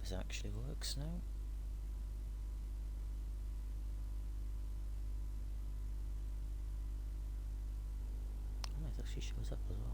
this actually works now. Oh, it actually shows up as well.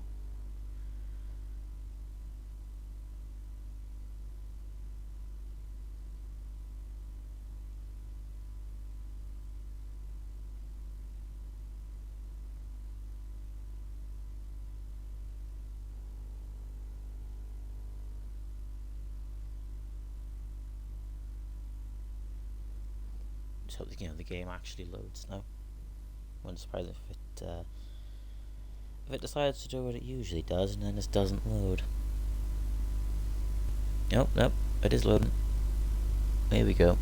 So the game actually loads now. Wouldn't surprise if it decides to do what it usually does and then just doesn't load. Nope, it is loading. There we go.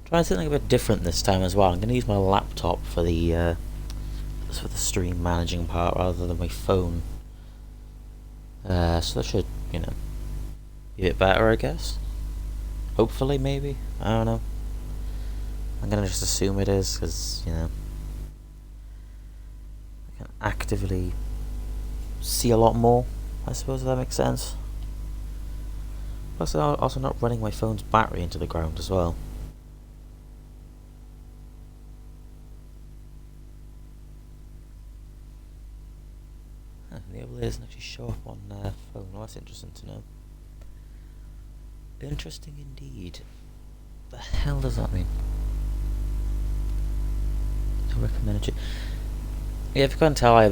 Trying something a bit different this time as well. I'm going to use my laptop for the stream managing part rather than my phone. So that should, be a bit better, I guess. Hopefully, maybe. I don't know. I'm gonna just assume it is, because, I can actively see a lot more, I suppose, if that makes sense. Plus, I'm also not running my phone's battery into the ground as well. The overlay doesn't actually show up on phone. Well, that's interesting to know. Interesting indeed. The hell does that mean? I recommended it. Yeah, if you can't tell, I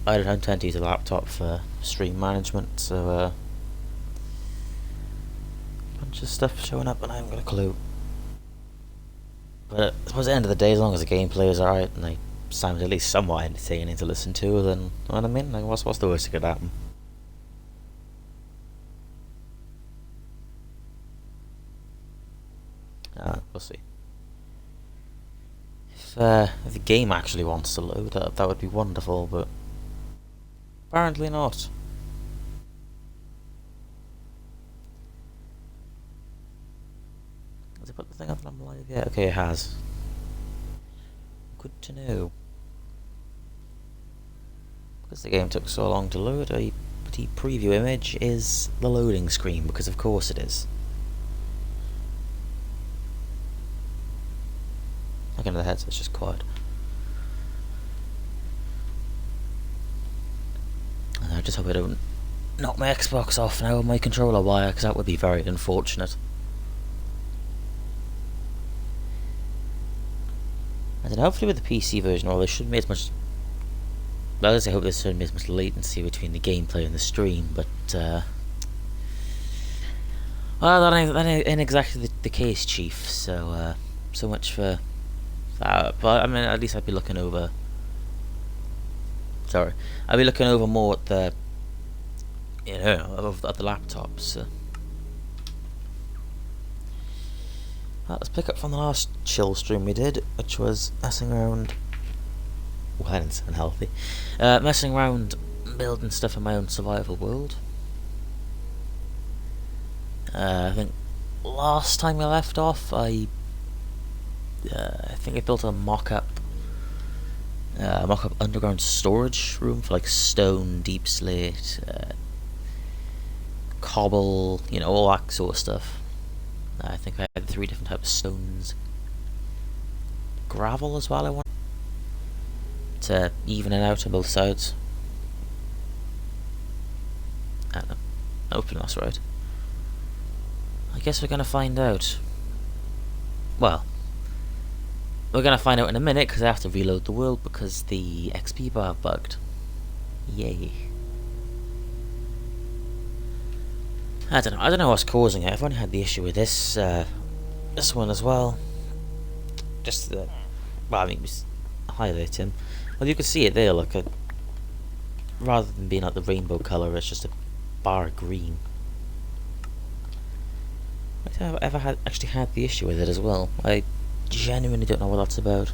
don't tend to use a laptop for stream management, so a bunch of stuff showing up and I haven't got a clue. But I suppose at the end of the day, as long as the gameplay is alright and they sound at least somewhat entertaining to listen to, then you know what I mean? Like, what's the worst that could happen? We'll see. If the game actually wants to load, that would be wonderful, but apparently not. Has it put the thing up that I'm live yet? Okay, it has. Good to know. Because the game took so long to load, a pretty preview image is the loading screen, because of course it is. Looking at the headset's just quiet. And I just hope I don't knock my Xbox off now with my controller wire, because that would be very unfortunate. I don't know, hopefully with the PC version, or there shouldn't be as much... Well, I hope there shouldn't be as much latency between the gameplay and the stream, but well, that ain't exactly the case, Chief, so so much for that. But I mean, at least I'd be looking over... Sorry. I'd be looking over more at the... at the laptops. Let's pick up from the last chill stream we did, which was messing around... Well, that's unhealthy. Messing around building stuff in my own survival world. I think last time we left off, I think I built a mock-up underground storage room for like stone, deep slate, cobble, all that sort of stuff. I think I had 3 different types of stones. Gravel as well, I want to even it out on both sides. I don't know. Hopefully that's right. I guess we're gonna find out. Well, we're gonna find out in a minute, because I have to reload the world because the XP bar bugged. Yay. I don't know what's causing it. I've only had the issue with this one as well. Just well, I mean, just highlight him. Well, you can see it there. Look, rather than being like the rainbow color, it's just a bar of green. I don't know if I've ever actually had the issue with it as well. I genuinely don't know what that's about.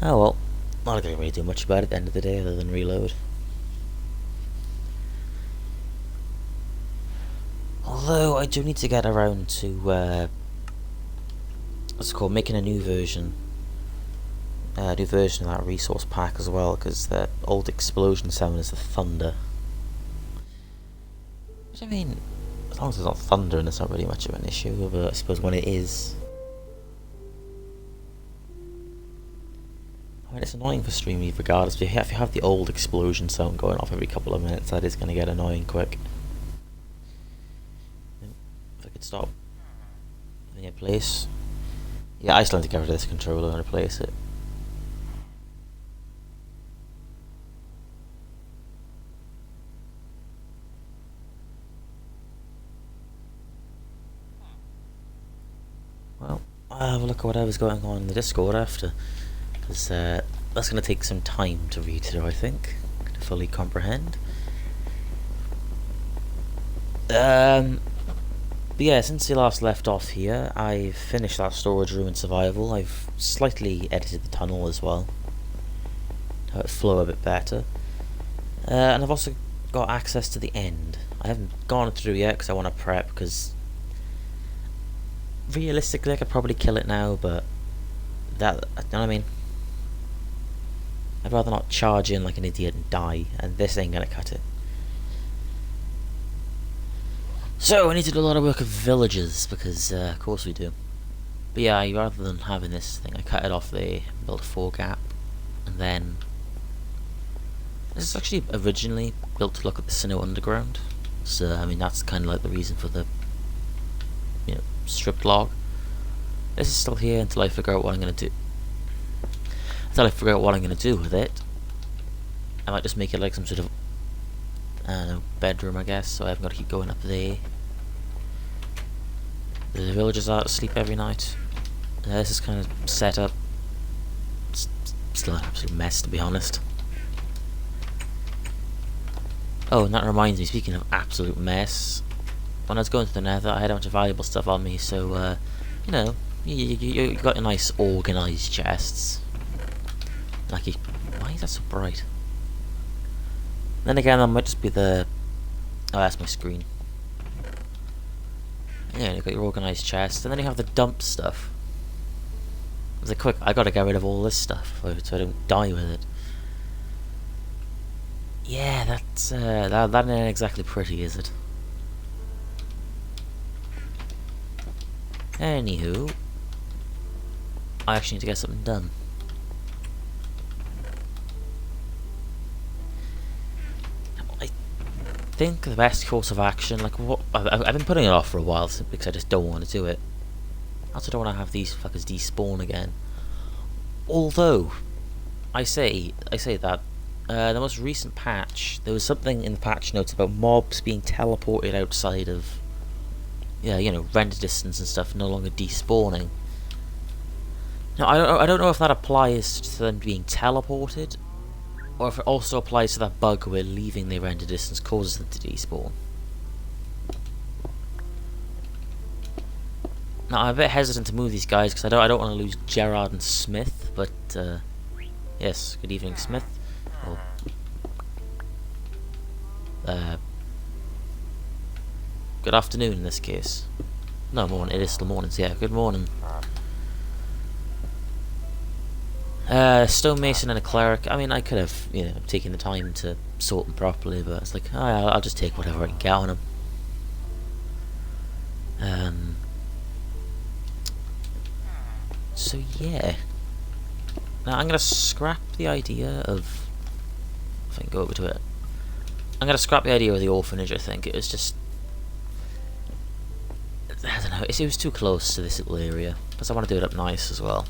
Oh well, not gonna really do much about it at the end of the day other than reload. Although I do need to get around to what's it called, making a new version. New version of that resource pack as well, because the old explosion sound is the thunder. Which I mean, as long as it's not thunder, and it's not really much of an issue. But I suppose when it is, I mean, it's annoying for streaming regardless. But if you have the old explosion sound going off every couple of minutes, that is going to get annoying quick. If I could stop in a place. Yeah, I still need to get rid of this controller and replace it. Well, I'll have a look at whatever's going on in the Discord after, because that's going to take some time to read through, I think, to fully comprehend. But yeah, since we last left off here, I've finished that storage room in survival. I've slightly edited the tunnel as well, how it flow a bit better. And I've also got access to the end. I haven't gone through yet because I want to prep, because realistically I could probably kill it now, but that, you know what I mean? I'd rather not charge in like an idiot and die, and this ain't gonna cut it. So I need to do a lot of work of villagers, because of course we do. But yeah, rather than having this thing, I cut it off there, built a foregap, and then this is actually originally built to look at the Sinnoh Underground. So I mean that's kind of like the reason for the, you know, stripped log. This is still here until I figure out what I'm gonna do. Until I figure out what I'm gonna do with it. I might just make it like some sort of, I don't know, bedroom, I guess, so I haven't got to keep going up there. The villagers are asleep every night. This is kind of set up. Still an absolute mess, to be honest. Oh, and that reminds me, speaking of absolute mess, when I was going to the Nether, I had a bunch of valuable stuff on me, so, you know, you got your nice organised chests. Like, why is that so bright? Then again, that might just be the... Oh, that's my screen. Yeah, you got your organised chest, and then you have the dump stuff. It's like, quick, I gotta get rid of all this stuff so I don't die with it. Yeah, that's that ain't exactly pretty, is it? Anywho, I actually need to get something done. I think the best course of action, like what I've been putting it off for a while simply because I just don't want to do it. I also don't want to have these fuckers despawn again. Although, I say that the most recent patch, there was something in the patch notes about mobs being teleported outside of, yeah, you know, render distance and stuff, no longer despawning. Now I don't know if that applies to them being teleported, or if it also applies to that bug where leaving their render distance causes them to despawn. Now I'm a bit hesitant to move these guys because I don't want to lose Gerard and Smith, but yes, good evening, Smith. Or, good afternoon in this case. No, morning. It is still mornings. Yeah, good morning. Stonemason and a cleric. I mean, I could have, you know, taken the time to sort them properly, but it's like, oh, yeah, I'll just take whatever I can get on them. So yeah. Now I'm gonna scrap the idea of. If I can go over to it, I'm gonna scrap the idea of the orphanage. I think it was just. I don't know. It was too close to this little area. Plus, I want to do it up nice as well.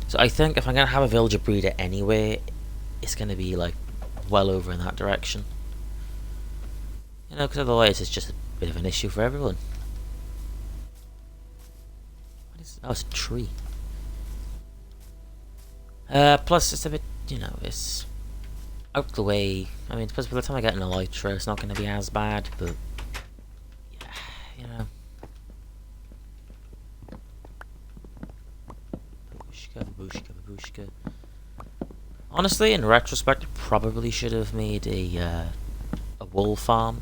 So I think if I'm going to have a villager breeder anyway, it's going to be like well over in that direction. You know, because otherwise it's just a bit of an issue for everyone. What is, oh, it's a tree. Plus it's a bit, you know, it's out the way. I mean, plus by the time I get an elytra, it's not going to be as bad, but yeah, you know. Babushka. Honestly, in retrospect, I probably should have made a wool farm.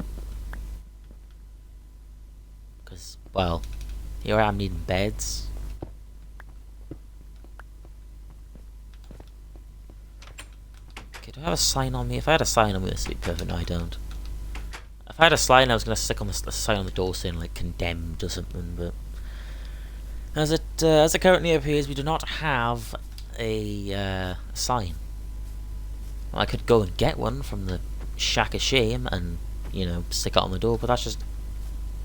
Well, here I am needing beds. Okay, do I have a sign on me? If I had a sign on me, this would be perfect. No, I don't. If I had a sign, I was going to stick on the sign on the door saying, like, condemned or something, but... As it currently appears, we do not have a sign. Well, I could go and get one from the Shack of Shame and, you know, stick it on the door, but that's just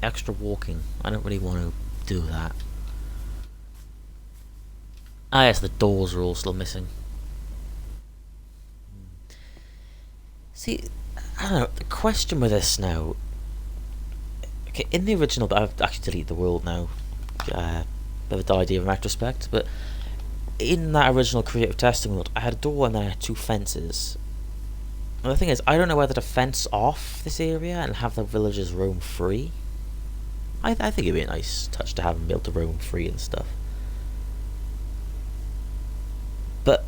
extra walking. I don't really want to do that. Ah, yes, the doors are all still missing. See, I don't know, the question with this now... Okay, in the original, I've actually deleted the world now. Bit of a idea in retrospect, but in that original creative testing world, I had a door and then I had 2 fences. And the thing is, I don't know whether to fence off this area and have the villagers roam free. I think it'd be a nice touch to have them be able to roam free and stuff. But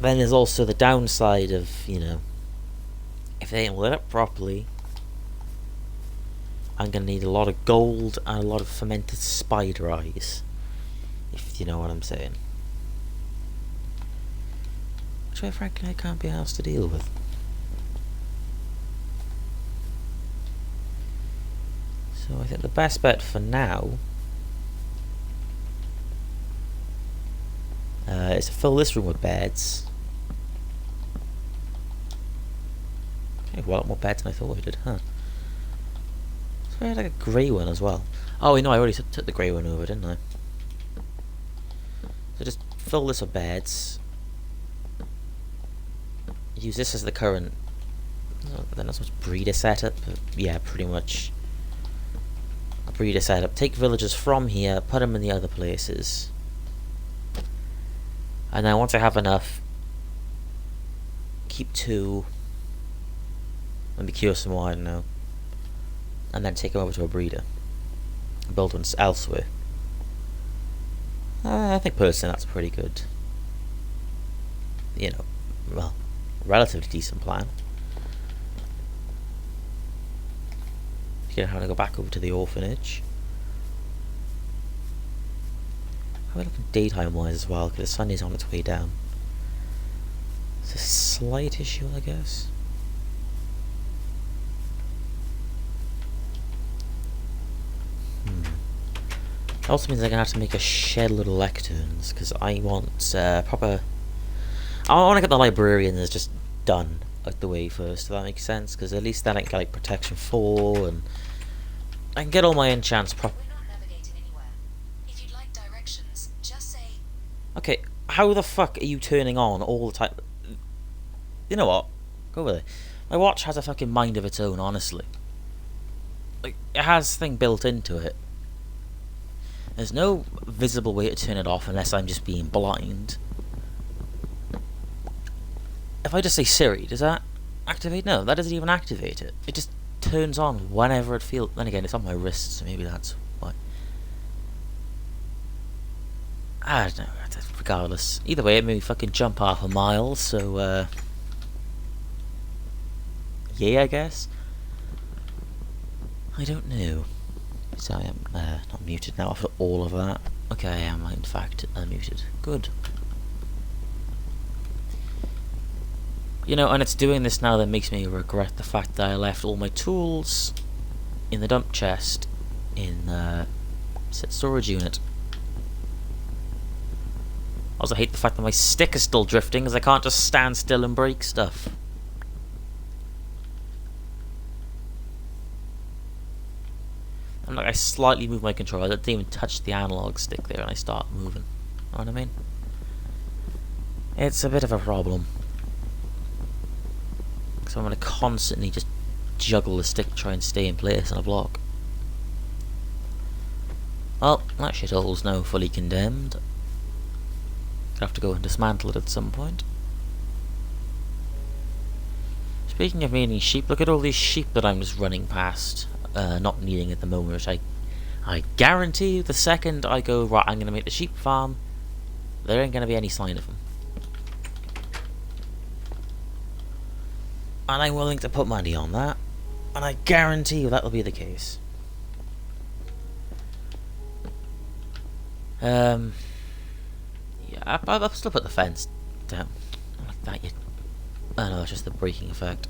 then there's also the downside of, you know, if they ain't lit up properly, I'm gonna need a lot of gold and a lot of fermented spider eyes. If you know what I'm saying. Which way, frankly, I can't be asked to deal with. So I think the best bet for now is to fill this room with beds. Okay, well, a lot more beds than I thought I did, huh? So I had like a grey one as well. Oh, you know, I already took the grey one over, didn't I? So just fill this with beds. Use this as the current. Then not so much breeder setup, but yeah, pretty much a breeder setup. Take villagers from here, put them in the other places, and then once I have enough, keep 2. Maybe cure some more, I don't know, and then take them over to a breeder. Build ones elsewhere. I think personally that's pretty good. You know, well, relatively decent plan. You know, how to go back over to the orphanage. How are we looking daytime wise as well? Because the sun is on its way down. It's a slight issue, I guess. It also means I'm gonna have to make a shed load of lecterns because I want proper. I want to get the librarians just done out the way first. If that makes sense, because at least then I can get like protection 4 and I can get all my enchants proper. We're not navigating anywhere. If you'd like directions, just say. Okay, how the fuck are you turning on all the time? You know what? Go with it. My watch has a fucking mind of its own, honestly. Like, it has thing built into it. There's no visible way to turn it off unless I'm just being blind. If I just say Siri, does that activate? No, that doesn't even activate it. It just turns on whenever it feels. Then again, it's on my wrist, so maybe that's why. I don't know. Regardless, either way, it made me fucking jump half a mile. So, yeah, I guess. I don't know. So I am not muted now after all of that. Okay, I am in fact unmuted. Good. You know, and it's doing this now that makes me regret the fact that I left all my tools in the dump chest in the storage unit. I also hate the fact that my stick is still drifting because I can't just stand still and break stuff. And like I slightly move my controller, I didn't even touch the analog stick there and I start moving. Know what I mean? It's a bit of a problem. So I'm going to constantly just juggle the stick to try and stay in place on a block. Well, that shithole's now fully condemned. I'll have to go and dismantle it at some point. Speaking of needing sheep, look at all these sheep that I'm just running past. Not needing at the moment, which I guarantee you the second I go, right, I'm going to make the sheep farm, there ain't going to be any sign of them. And I'm willing to put money on that, and I guarantee you that'll be the case. Yeah, I'll still put the fence down. Not like that yet. Oh no, it's just the braking effect.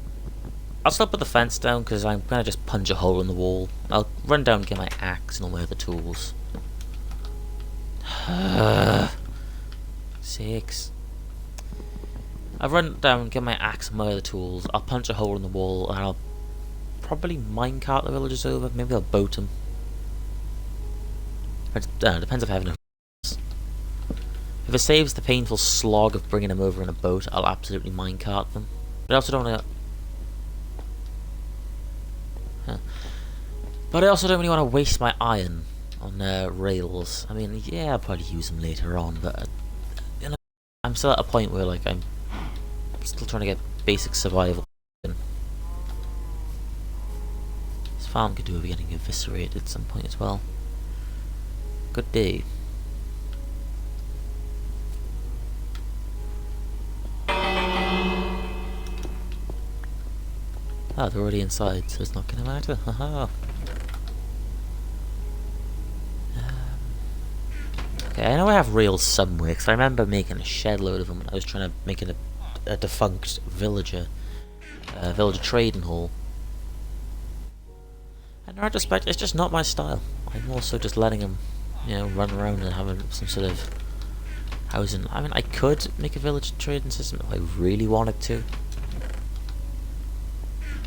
I'll still put the fence down because I'm gonna just punch a hole in the wall. I'll run down and get my axe and all my other tools. 6. I'll run down and get my axe and my other tools. I'll punch a hole in the wall and I'll probably minecart the villagers over. Maybe I'll boat them. Depends if I have enough. If it saves the painful slog of bringing them over in a boat, I'll absolutely minecart them. But I also don't want to. But I also don't really want to waste my iron on rails. I mean, yeah, I'll probably use them later on, but you know, I'm still at a point where like I'm still trying to get basic survival. This farm could do with getting eviscerated at some point as well. Good day. Ah, they're already inside, so it's not gonna matter. Haha. Okay, I know I have rails somewhere, because I remember making a shed load of them when I was trying to make a defunct villager trading hall. And in retrospect, it's just not my style. I'm also just letting them, you know, run around and having some sort of housing. I mean, I could make a village trading system if I really wanted to.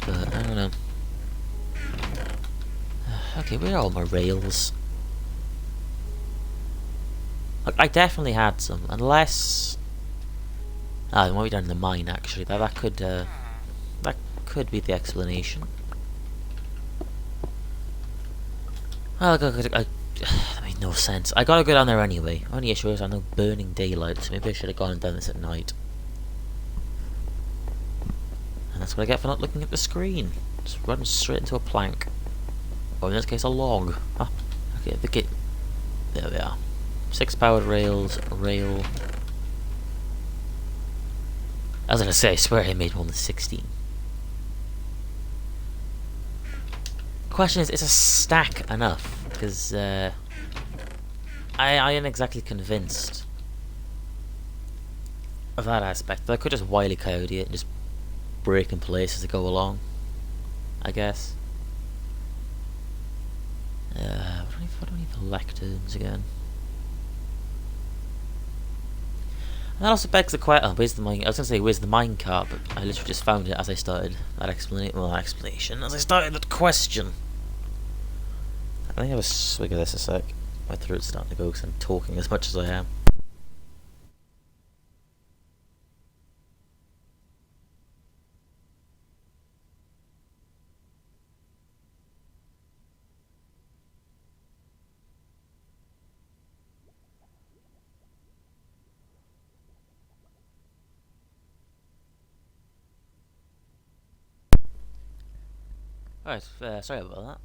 But, I don't know. Okay, where are all my rails? Look, I definitely had some, unless... Ah, they might be down in the mine, actually. That could be the explanation. Well, that made no sense. I gotta go down there anyway. Only issue is I know burning daylight, so maybe I should have gone down this at night. And that's what I get for not looking at the screen. Just run straight into a plank. Or in this case, a log. Ah, okay, there we are. 6 powered rails, rail. I was gonna say, I swear I made more than 16. Question is a stack enough? Because I am exactly convinced of that aspect. But I could just Wile E. Coyote it and just break in place as I go along, I guess. What do I need for lecterns again? And that also begs the question. Oh, where's the mine? I was gonna say where's the minecart, but I literally just found it as I started that explanation. As I started that question. I think I have a swig of this a sec. My throat's starting to go because I'm talking as much as I am. Alright, sorry about that.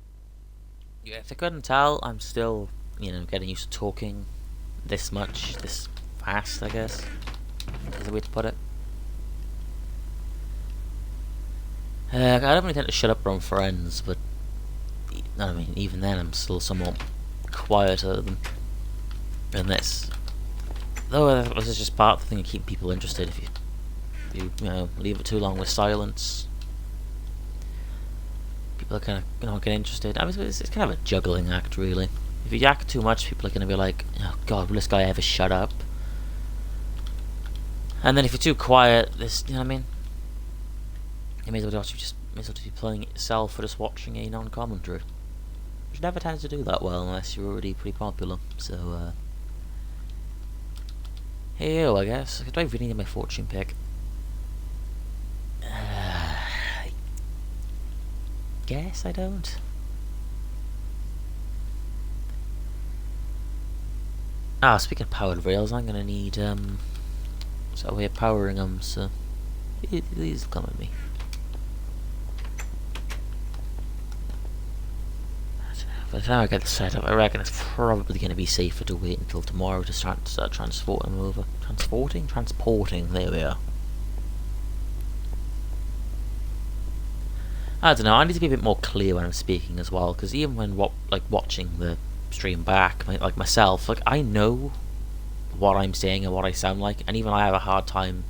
Yeah, if I couldn't tell, I'm still, you know, getting used to talking this much, this fast, I guess, is the way to put it. I don't really tend to shut up around friends, but, I mean, even then I'm still somewhat quieter than this. Though this is just part of the thing of keeping people interested. If you know, leave it too long with silence, people are kind of not get interested. I mean, it's kind of a juggling act, really. If you yak too much, people are going to be like, "Oh God, will this guy ever shut up?" And then if you're too quiet, this, you know what I mean? You may as well just be playing it yourself or just watching a non-commentary, which never tends to do that well unless you're already pretty popular. So, hey, I guess. Do I really need my fortune pick? Guess I don't. Ah, speaking of powered rails, I'm gonna need so we're powering them. So these will come with me. By the time I get the setup, I reckon it's probably going to be safer to wait until tomorrow to start transporting them over. Transporting. There we are. I don't know. I need to be a bit more clear when I'm speaking as well, because even when watching the stream back, like myself, like I know what I'm saying and what I sound like, and even I have a hard time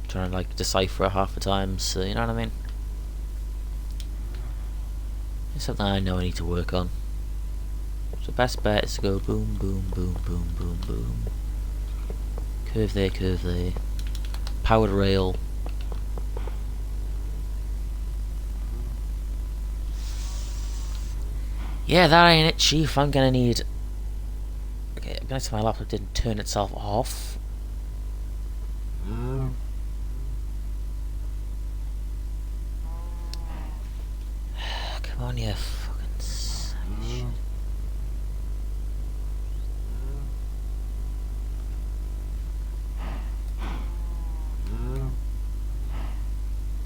trying to like decipher it half the time. So you know what I mean? It's something I know I need to work on. So best bet is to go boom, boom, boom, boom, boom, boom. Curve there, curve there. Powered rail. Yeah, that ain't it, Chief. I'm gonna need... Okay, I'm gonna say my laptop didn't turn itself off. Come on, you fucking savage.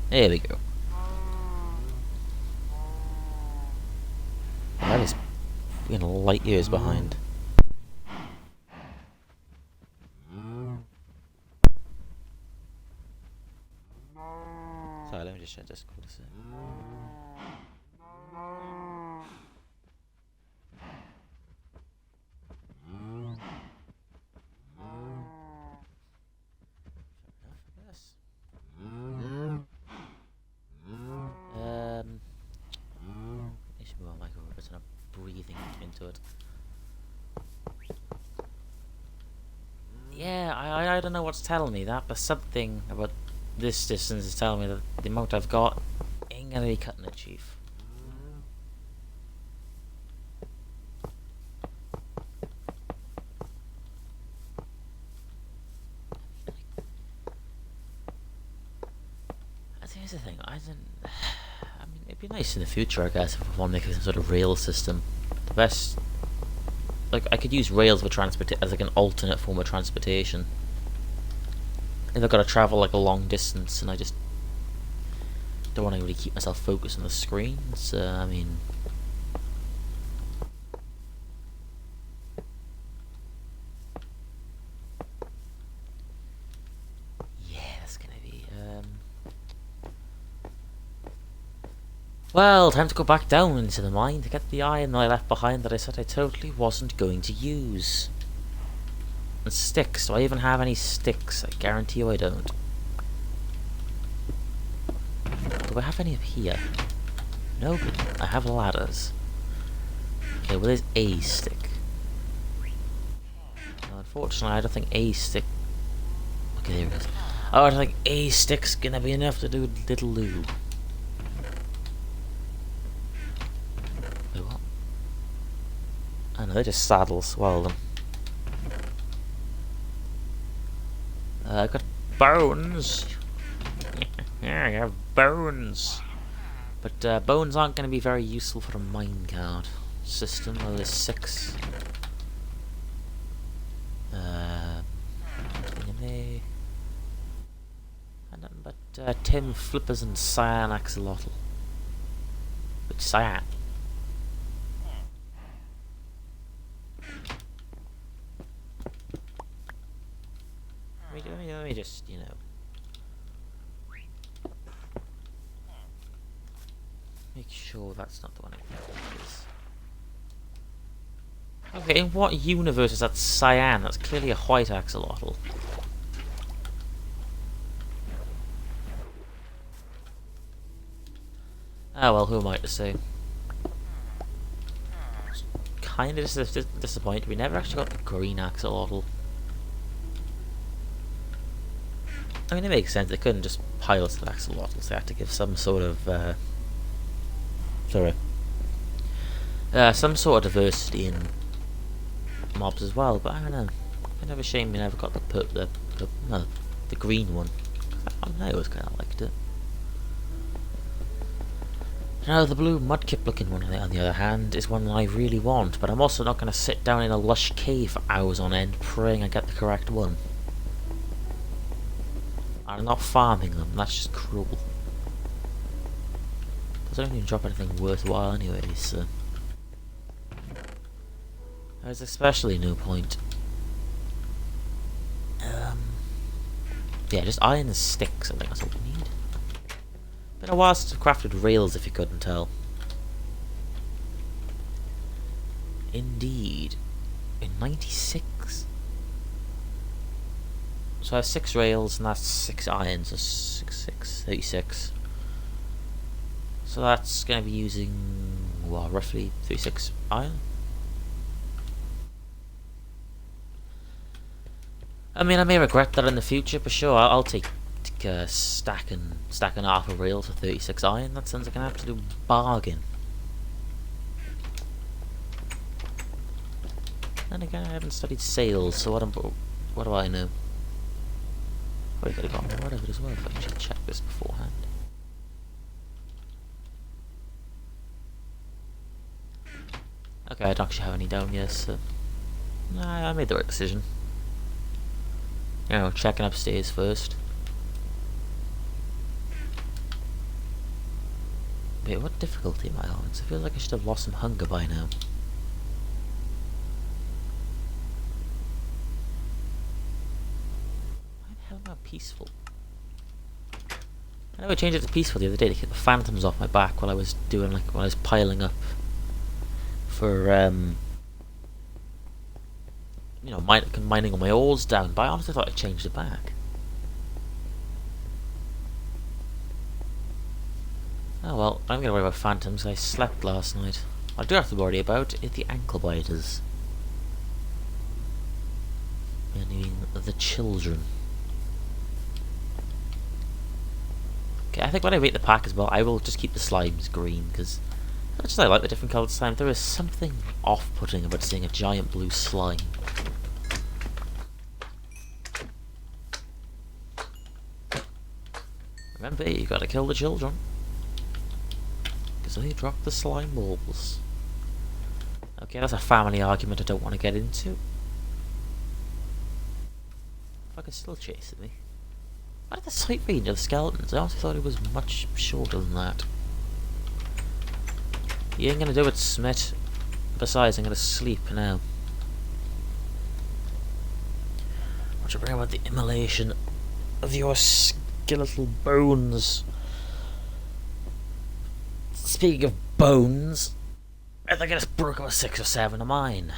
There we go. That is fucking light years behind. Sorry, let me just shut Discord a sec. I should move my mic over a bit and I'm breathing into it. Yeah, I don't know what's telling me that, but something about this distance is telling me that the amount I've got ain't gonna be cutting it, Chief. Here's the thing, I mean, it'd be nice in the future, I guess, if we want to make some sort of rail system. The best... Like, I could use rails for as like an alternate form of transportation. If I've got to travel like a long distance and I just don't want to really keep myself focused on the screen, so, I mean... Yeah, that's gonna be, Well, time to go back down into the mine to get the iron that I left behind that I said I totally wasn't going to use. And sticks. Do I even have any sticks? I guarantee you I don't. Do I have any up here? No, but I have ladders. Okay, well there's a stick. Well, unfortunately, I don't think a stick... Okay, there it is. Oh, I don't think a stick's gonna be enough to do little Lou. I know, they're just saddles. Well, them. I got bones. Yeah, I have bones. But bones aren't going to be very useful for a minecart system. Well, there's 6. Nothing but tin flippers and cyan axolotl. Which cyan? Let me just, you know. Make sure that's not the one it is. Okay, in what universe is that cyan? That's clearly a white axolotl. Ah well, who am I to say? Kind of disappointed we never actually got the green axolotl. I mean, it makes sense. They couldn't just pilot the axolotls. They had to give some sort of, some sort of diversity in mobs as well. But I don't know. Kind of a shame we never got the green one. I always kind of liked it. Now, the blue mudkip looking one, on the other hand, is one that I really want. But I'm also not going to sit down in a lush cave for hours on end praying I get the correct one. I'm not farming them, that's just cruel. Because I don't even drop anything worthwhile anyway, so... There's especially no point. Yeah, just iron and sticks, I think that's all we need. Been a while since I've crafted rails, if you couldn't tell. Indeed. In 96? So I have 6 rails and that's 6 irons, so 36. So that's going to be using, well, roughly 36 iron. I mean, I may regret that in the future, but sure, I'll take stacking half a rail for 36 iron. That sounds like an absolute bargain. Then again, I haven't studied sales, so what do I know? Probably could have gotten more out of it as well if I actually checked this beforehand. Okay, I don't actually have any down yet, so nah, I made the right decision. You know, checking upstairs first. Wait, what difficulty am I on? I feel like I should have lost some hunger by now. Why the hell am I peaceful? I know I changed it to peaceful the other day to get the phantoms off my back while I was doing, like, when I was piling up for, you know, mining all my ores down, but I honestly thought I changed it back. Oh well, I'm gonna worry about phantoms. I slept last night. I do have to worry about the ankle biters. Meaning the children. Okay, I think when I rate the pack as well, I will just keep the slimes green, because as much as I like the different coloured slime, there is something off-putting about seeing a giant blue slime. Remember, you gotta kill the children. Because they drop the slime balls. Okay, that's a family argument I don't want to get into. If I could still chase at me. Why did the sight range of the skeletons? I honestly thought it was much shorter than that. You ain't gonna do it, Smith. Besides, I'm gonna sleep now. What do you bring about the immolation of your skeletal bones? Speaking of bones, I think I just broke about 6 or 7 of mine.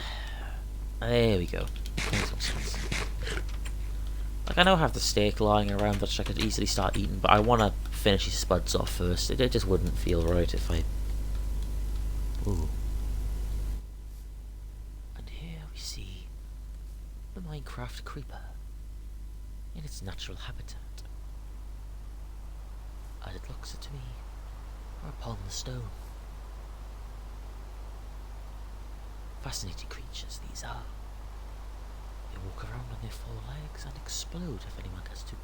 There we go. Like, I know I have the steak lying around that I could easily start eating, but I want to finish these spuds off first. It just wouldn't feel right if I... Ooh. And here we see the Minecraft creeper in its natural habitat. As it looks at me, or upon the stone. Fascinating creatures these are. They walk around on their 4 legs and explode if anyone gets too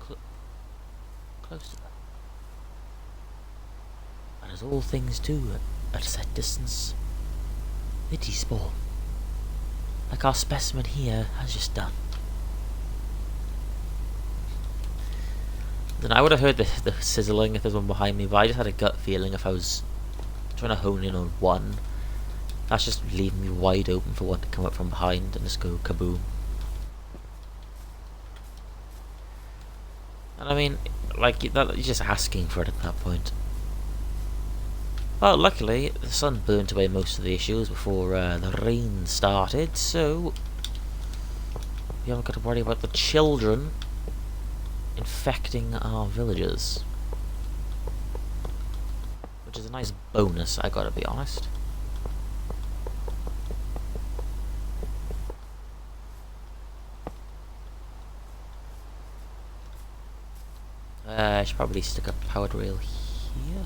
close to them. And as all things do at a set distance, they despawn. Like our specimen here has just done. Then I would have heard the sizzling if there's one behind me, but I just had a gut feeling if I was trying to hone in on one, that's just leaving me wide open for one to come up from behind and just go kaboom. And I mean, like, you're just asking for it at that point. Well, luckily, the sun burnt away most of the issues before the rain started, so we haven't got to worry about the children infecting our villagers. Which is a nice bonus, I gotta be honest. I should probably stick a powered rail here.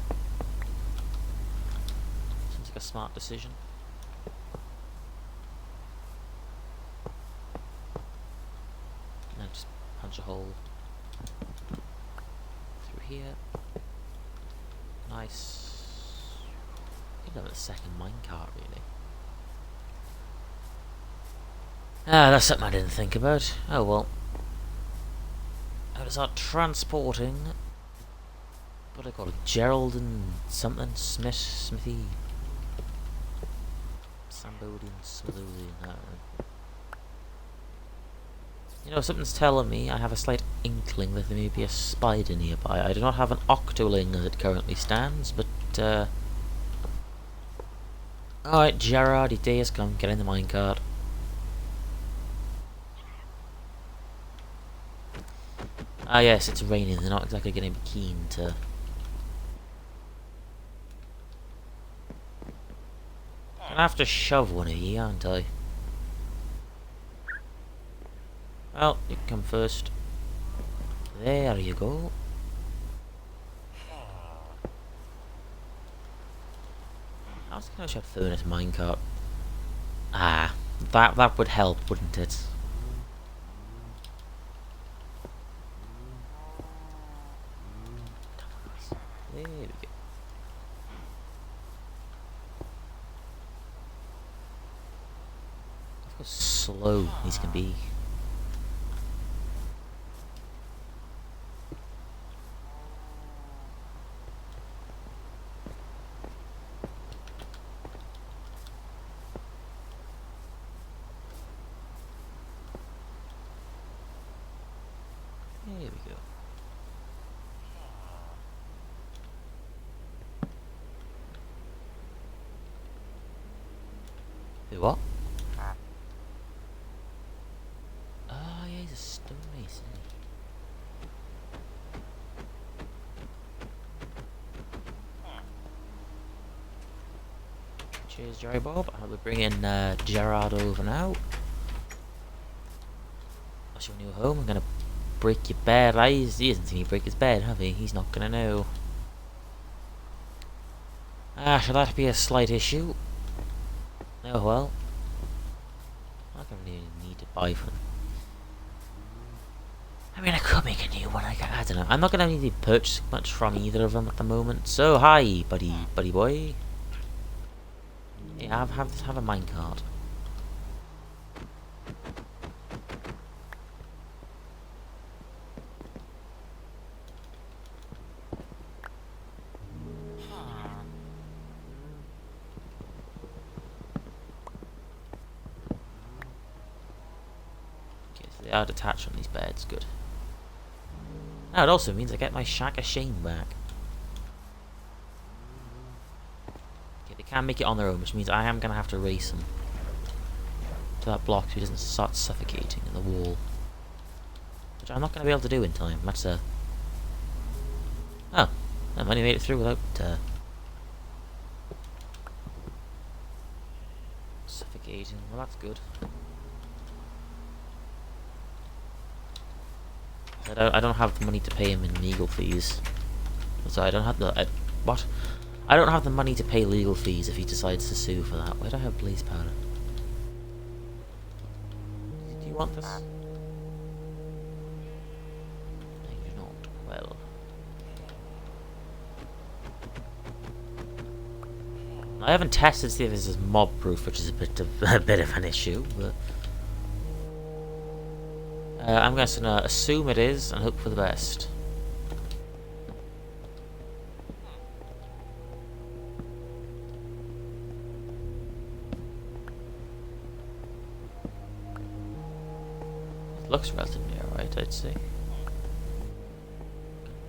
Seems like a smart decision. And then just punch a hole through here. Nice. I could have a second minecart, really. Ah, that's something I didn't think about. Oh well. I would start transporting. What do I call it? Gerald and something? Smithy. Sambodian, Smithian, I don't know. You know, something's telling me I have a slight inkling that there may be a spider nearby. I do not have an octoling as it currently stands, but Alright, Gerard, your day has come. Get in the minecart. Ah yes, it's raining. They're not exactly going to be keen to... Gonna have to shove one of you, aren't I? Well, you can come first. There you go. I was gonna have furnace minecart. Ah, that would help, wouldn't it? There we go. Look how slow these can be. There we go. Who what? Oh yeah, he's a stonemason. Cheers, Jerry Bob. I'll be bringing Gerard over now. What's your new home? I'm gonna break your bed. He hasn't seen me break his bed, have he? He's not gonna know. Ah, should that be a slight issue? Oh well. I don't really need to buy from them. I mean, I could make a new one. I don't know. I'm not gonna need to purchase much from either of them at the moment. So hi, buddy boy. Yeah, have a minecart. Okay, so they are detached on these beds. Good. Now it also means I get my Shack of Shame back. Okay, they can make it on their own, which means I am gonna have to race him to that block so he doesn't start suffocating in the wall. Which I'm not gonna be able to do in time. That's oh, I only made it through without suffocating. Well, that's good. I don't have the money to pay him in legal fees. So I don't have the what? I don't have the money to pay legal fees if he decides to sue for that. Why do I have blaze powder? Do you want this? I do not. Well. I haven't tested to see if this is mob proof, which is a bit of an issue, but I'm just gonna assume it is and hope for the best. It looks relatively alright, I'd say.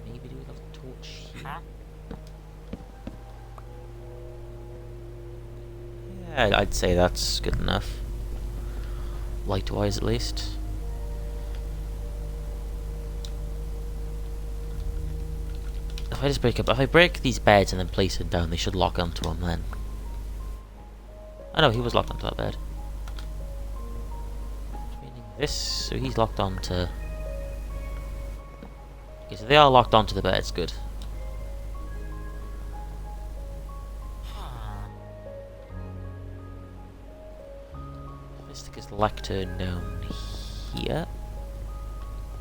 Maybe do a little torch here. Yeah, I'd say that's good enough. Light-wise, at least. If I break these beds and then place it down, they should lock onto them then. Oh no, he was locked onto that bed. Meaning this, so he's locked onto... Okay, so they are locked onto the beds, good. Let's stick his lectern down here.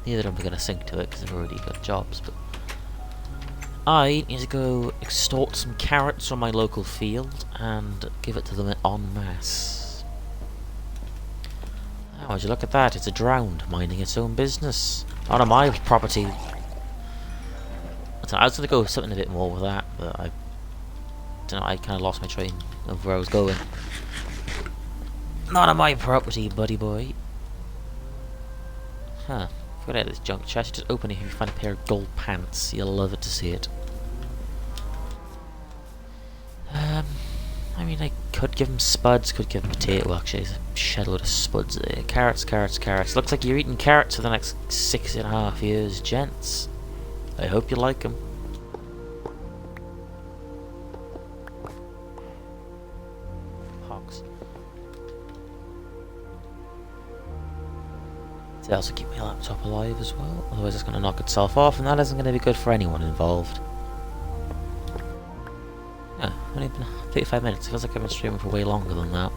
Neither of them are going to sink to it because they've already got jobs, but... I need to go extort some carrots from my local field and give it to them en masse. Oh, would you look at that? It's a drowned minding its own business. Out of my property. I was going to go something a bit more with that, but I don't know, I kind of lost my train of where I was going. Not on my property, buddy boy. Huh. Forget out this junk chest. Just open it if you find a pair of gold pants. You'll love it to see it. I mean, I could give him spuds, could give him potato. Well, actually, there's a shed load of spuds there. Carrots, carrots, carrots. Looks like you're eating carrots for the next 6.5 years, gents. I hope you like them. Hogs. They also keep my laptop alive as well. Otherwise, it's going to knock itself off, and that isn't going to be good for anyone involved. Yeah, only been 35 minutes. It feels like I've been streaming for way longer than that.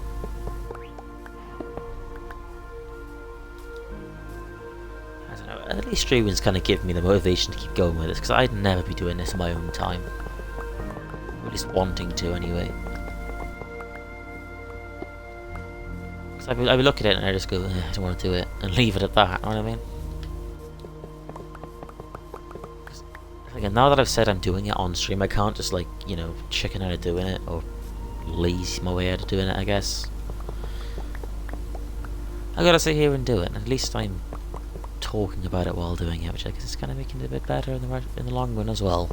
I don't know, at least streaming's kind of given me the motivation to keep going with this, because I'd never be doing this in my own time. Or at least wanting to, anyway. Because I'd be looking at it and I just go, I don't want to do it, and leave it at that, you know what I mean? Again, now that I've said I'm doing it on stream, I can't just, like, you know, chicken out of doing it, or lazy my way out of doing it, I guess. I gotta sit here and do it, and at least I'm talking about it while doing it, which I guess is kind of making it a bit better in the long run as well.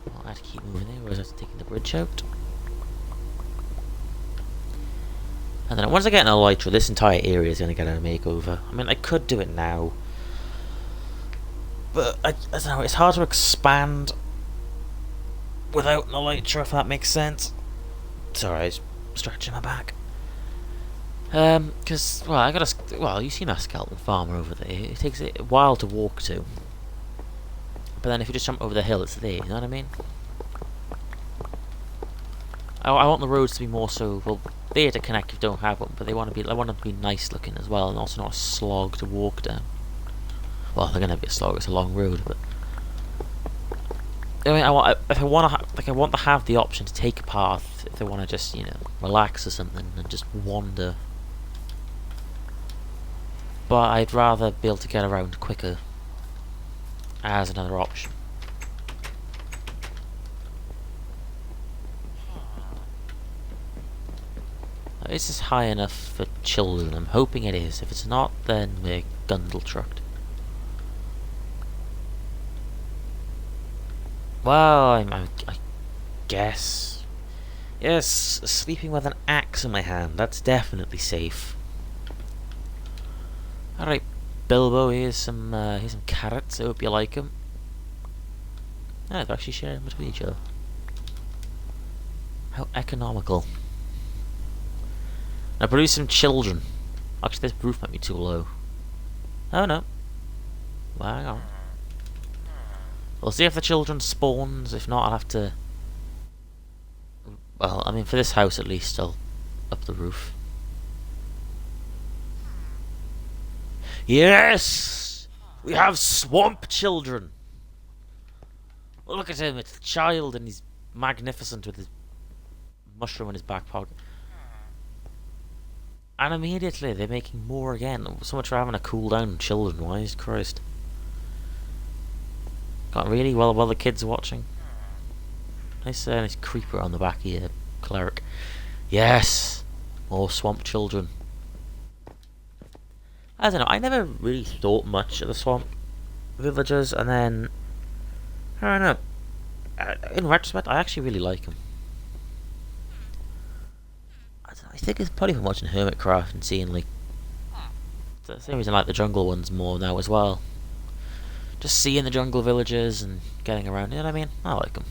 Well, I have to keep moving there, or is I have to take the bridge out? And then once I get an elytra, this entire area is going to get a makeover. I mean, I could do it now. But, I don't know, it's hard to expand without an elytra, if that makes sense. Sorry, I was stretching my back. Because, well, I gotta... Well, you see my skeleton farmer over there. It takes a while to walk to. But then if you just jump over the hill, it's there, you know what I mean? I want the roads to be more so... Well, there to connect if you don't have one, but I want them to be nice looking as well, and also not a slog to walk down. Well, they're gonna be a slog. It's a long road, but I mean, I want to have the option to take a path if I want to just, you know, relax or something and just wander. But I'd rather be able to get around quicker as another option. Is this high enough for children? I'm hoping it is. If it's not, then we're gundle trucked. Well, I guess. Yes, sleeping with an axe in my hand. That's definitely safe. Alright, Bilbo, here's some carrots. I hope you like them. Ah, they're actually sharing between each other. How economical. Now produce some children. Actually, this roof might be too low. Oh no. Well, hang on. We'll see if the children spawns. If not, I'll have to... Well, I mean, for this house at least, I'll up the roof. Yes! We have swamp children! Look at him, it's the child, and he's magnificent with his mushroom in his back pocket. And immediately they're making more again. So much for having a cooldown children-wise, Christ. Got really well while the kids are watching. Nice creeper on the back here, cleric. Yes! More swamp children. I don't know, I never really thought much of the swamp villagers, and then... I don't know. In retrospect, I actually really like them. I think it's probably from watching Hermitcraft and seeing, like... The same reason I like the jungle ones more now as well. Just seeing the jungle villagers and getting around, you know what I mean? I like them.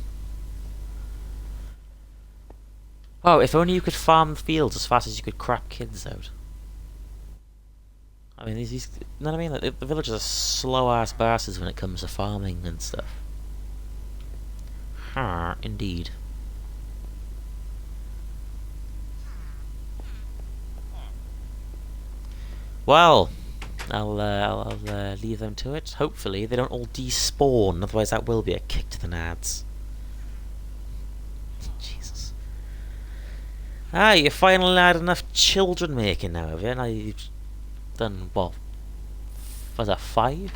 Wow, if only you could farm the fields as fast as you could crap kids out. I mean, these you know what I mean? Like, the villagers are slow-ass bastards when it comes to farming and stuff. Ha, indeed. Well, I'll leave them to it. Hopefully they don't all despawn, otherwise that will be a kick to the nads. Jesus. Ah, you finally had enough children making now, have you? Now you've done, what? Was that 5?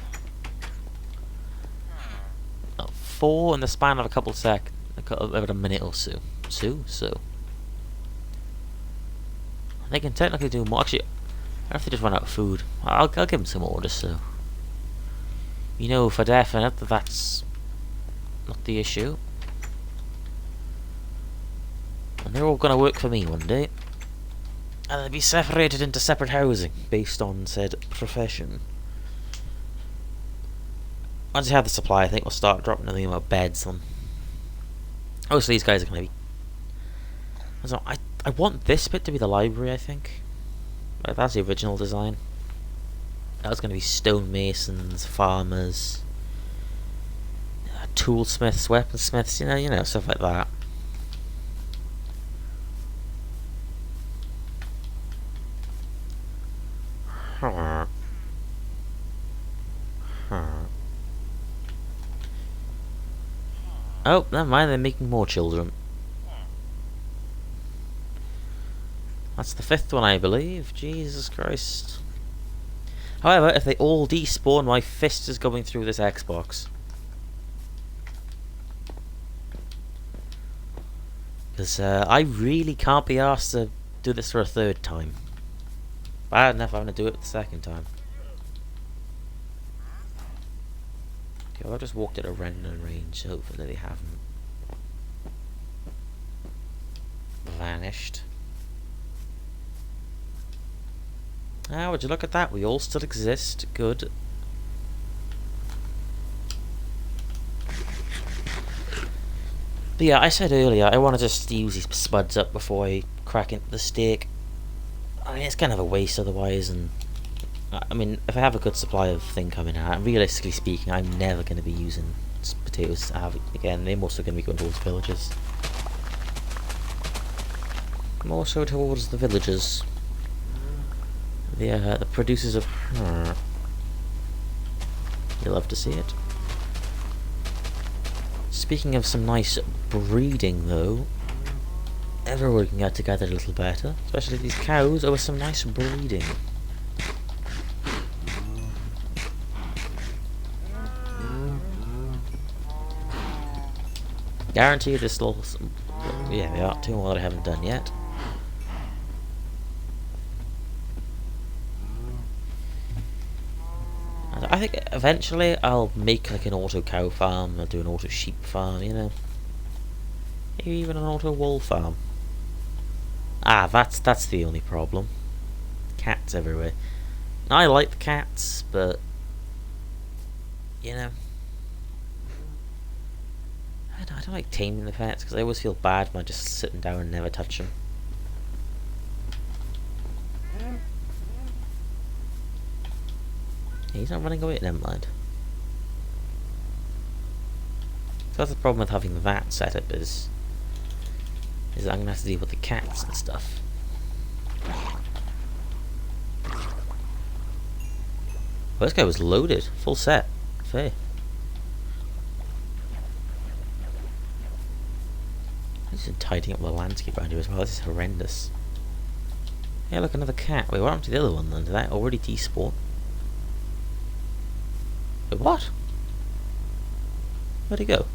Oh, 4 in the span of a couple of seconds. About a minute or so. So. They can technically do more. Actually, I have to just run out of food. I'll give them some orders, so you know for definite that that's not the issue. And they're all going to work for me one day. And they'll be separated into separate housing based on said profession. Once you have the supply, I think we'll start dropping the amount of beds on. Obviously, these guys are going to be. I want this bit to be the library, I think. That's the original design. That was going to be stonemasons, farmers, toolsmiths, weaponsmiths, you know, stuff like that. Oh, never mind, they're making more children. That's the 5th one, I believe. Jesus Christ. However, if they all despawn, my fist is going through this Xbox. Because I really can't be asked to do this for a 3rd time. Bad enough having to do it the 2nd time. Okay, well, I've just walked at a random range. Hopefully they haven't vanished. Ah, would you look at that? We all still exist. Good. But yeah, I said earlier, I want to just use these spuds up before I crack into the steak. I mean, it's kind of a waste otherwise, and I mean, if I have a good supply of thing coming out, realistically speaking, I'm never going to be using potatoes again. They're mostly going to be going towards villages. More so towards the villagers. The producers of her. You love to see it. Speaking of some nice breeding, though, everyone can get together a little better, especially these cows. Over some nice breeding. Guarantee this little. Yeah, there are 2 more that I haven't done yet. I think eventually I'll make like an auto cow farm, I'll do an auto sheep farm, you know. Maybe even an auto wool farm. Ah, that's the only problem. Cats everywhere. I like the cats, but you know, I don't like taming the pets because I always feel bad when I just sitting down and never touch them. He's not running away, never mind. So that's the problem with having that setup is that I'm gonna have to deal with the cats and stuff. Well, this guy was loaded, full set. Fair. I'm just tidying up the landscape around here as well. This is horrendous. Hey, look, another cat. Wait, what happened to the other one then? Did that already despawn? Wait, what? Where'd he go?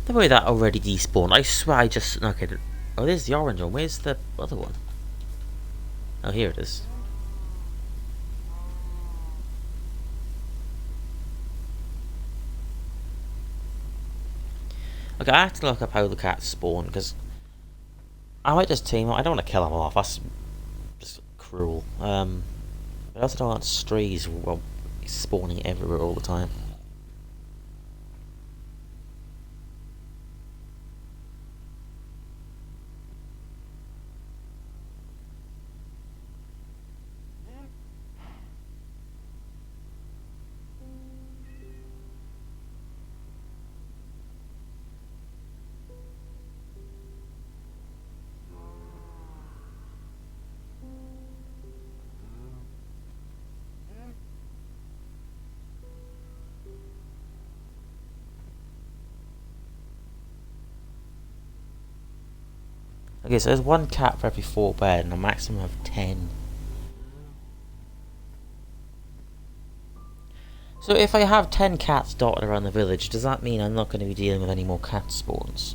The way that already despawned. I swear I just... Okay. Oh, there's the orange one. Where's the other one? Oh, here it is. Okay, I have to look up how the cats spawn, because I might just tame them. I don't want to kill them off. That's just cruel. But I also don't want strays spawning everywhere all the time. Okay, so there's 1 cat for every 4 bed and a maximum of 10. So if I have 10 cats dotted around the village, does that mean I'm not going to be dealing with any more cat spawns?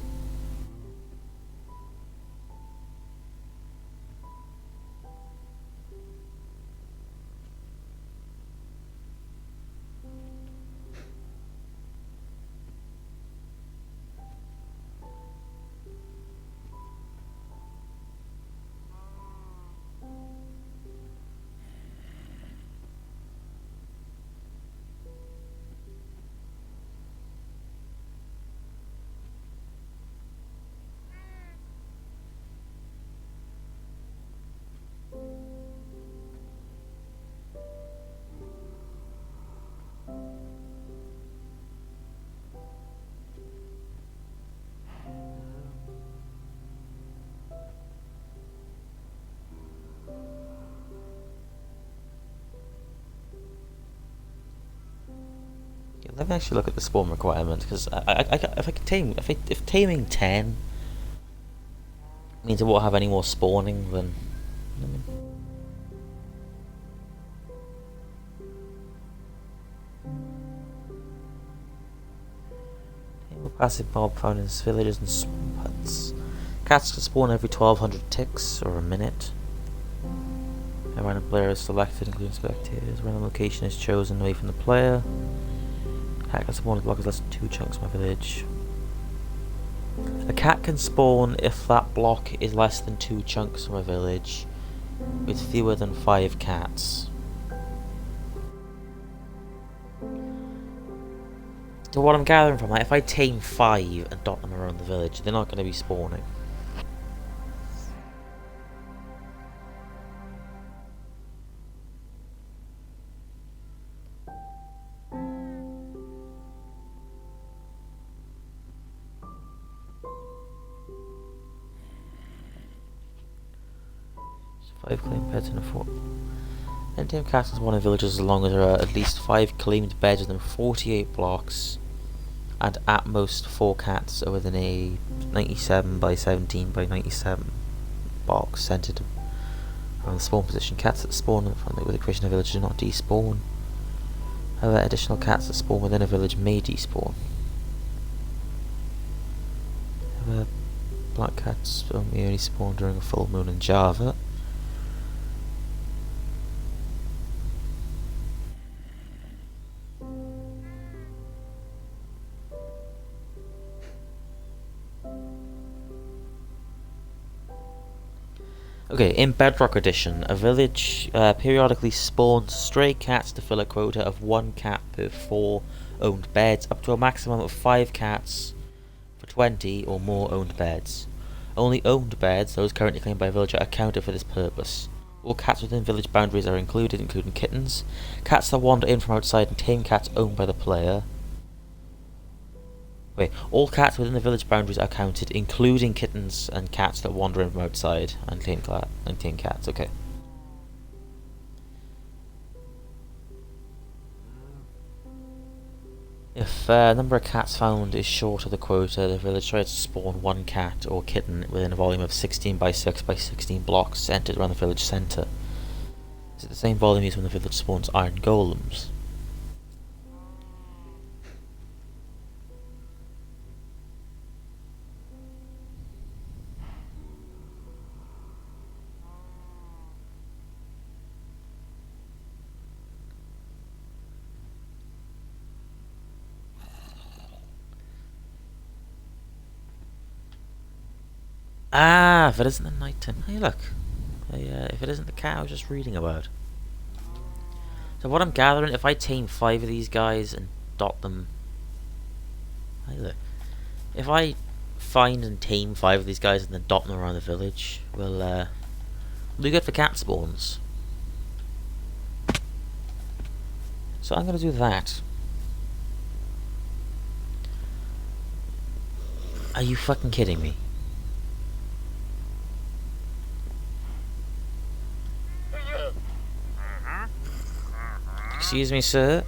Let me actually look at the spawn requirement, because if taming 10 means I won't have any more spawning, then tame passive mob found in villages and swamp huts. Cats can spawn every 1200 ticks or a minute. A random player is selected, including spectators. Random location is chosen away from the player. Cat can spawn a block is less than 2 chunks of my village. A cat can spawn if that block is less than 2 chunks from a village with fewer than 5 cats. So what I'm gathering from that, if I tame 5 and dot them around the village, they're not going to be spawning. So 5 claimed beds in a fort. Tame cats can spawn in villages as long as there are at least 5 claimed beds within 48 blocks, and at most 4 cats are within a 97 by 17 by 97 box centered around the spawn position. Cats that spawn with the creation of a village do not despawn. However, additional cats that spawn within a village may despawn. However, black cats only spawn during a full moon in Java. Okay, in Bedrock Edition, a village periodically spawns stray cats to fill a quota of 1 cat per 4 owned beds, up to a maximum of 5 cats for 20 or more owned beds. Only owned beds, those currently claimed by a villager, are counted for this purpose. All cats within village boundaries are included, including kittens, cats that wander in from outside, and tame cats owned by the player. Wait, all cats within the village boundaries are counted, including kittens and cats that wander in from outside, and tame cats, okay. If number of cats found is short of the quota, the village tries to spawn 1 cat or kitten within a volume of 16 by 6 by 16 blocks centered around the village centre. Is it the same volume used when the village spawns iron golems? Ah, if it isn't the night time. Hey, look. If it isn't the cat I was just reading about. So what I'm gathering, if I tame 5 of these guys and dot them... Hey, look. If I find and tame 5 of these guys and then dot them around the village, we'll be good for cat spawns. So I'm gonna do that. Are you fucking kidding me? Excuse me, sir.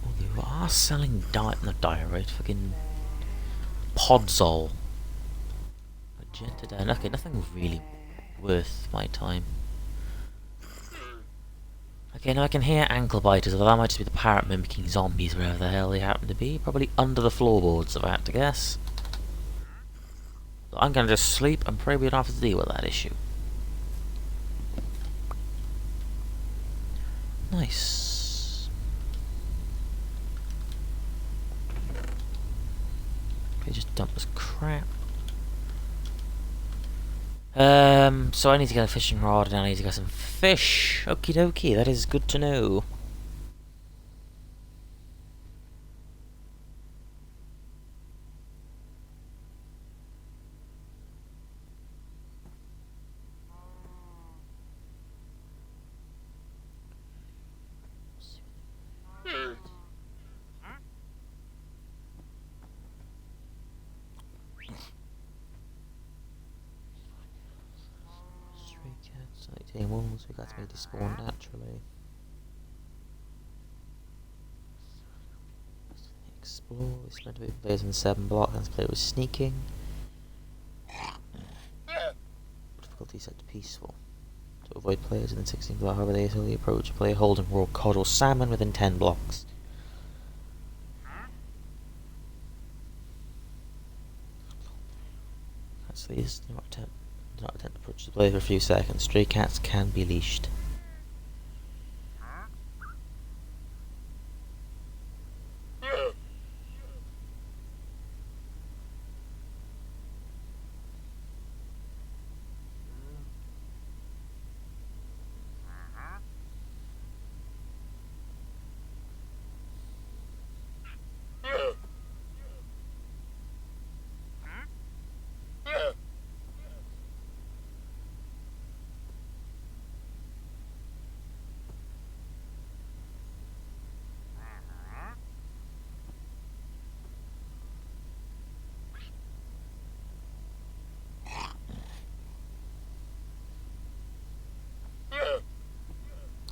Oh, they are selling not diorite, fucking Podzol. Magenta down. Okay, nothing really worth my time. Okay, now I can hear ankle biters, although that might just be the parrot mimicking zombies wherever the hell they happen to be. Probably under the floorboards, if I had to guess. So I'm gonna just sleep and pray we don't have to deal with that issue. Nice. Okay, just dump this crap. So I need to get a fishing rod and I need to get some fish. Okie dokie, that is good to know. Tame wolves, we got to be despawn naturally. Explore. It's meant to be players in the 7 block. Let's play with sneaking. Difficulty set to peaceful. To avoid players in the 16 block, however they slowly approach a player holding raw cod or salmon within 10 blocks. Actually, do not attempt to approach the player for a few seconds. Stray cats can be leashed.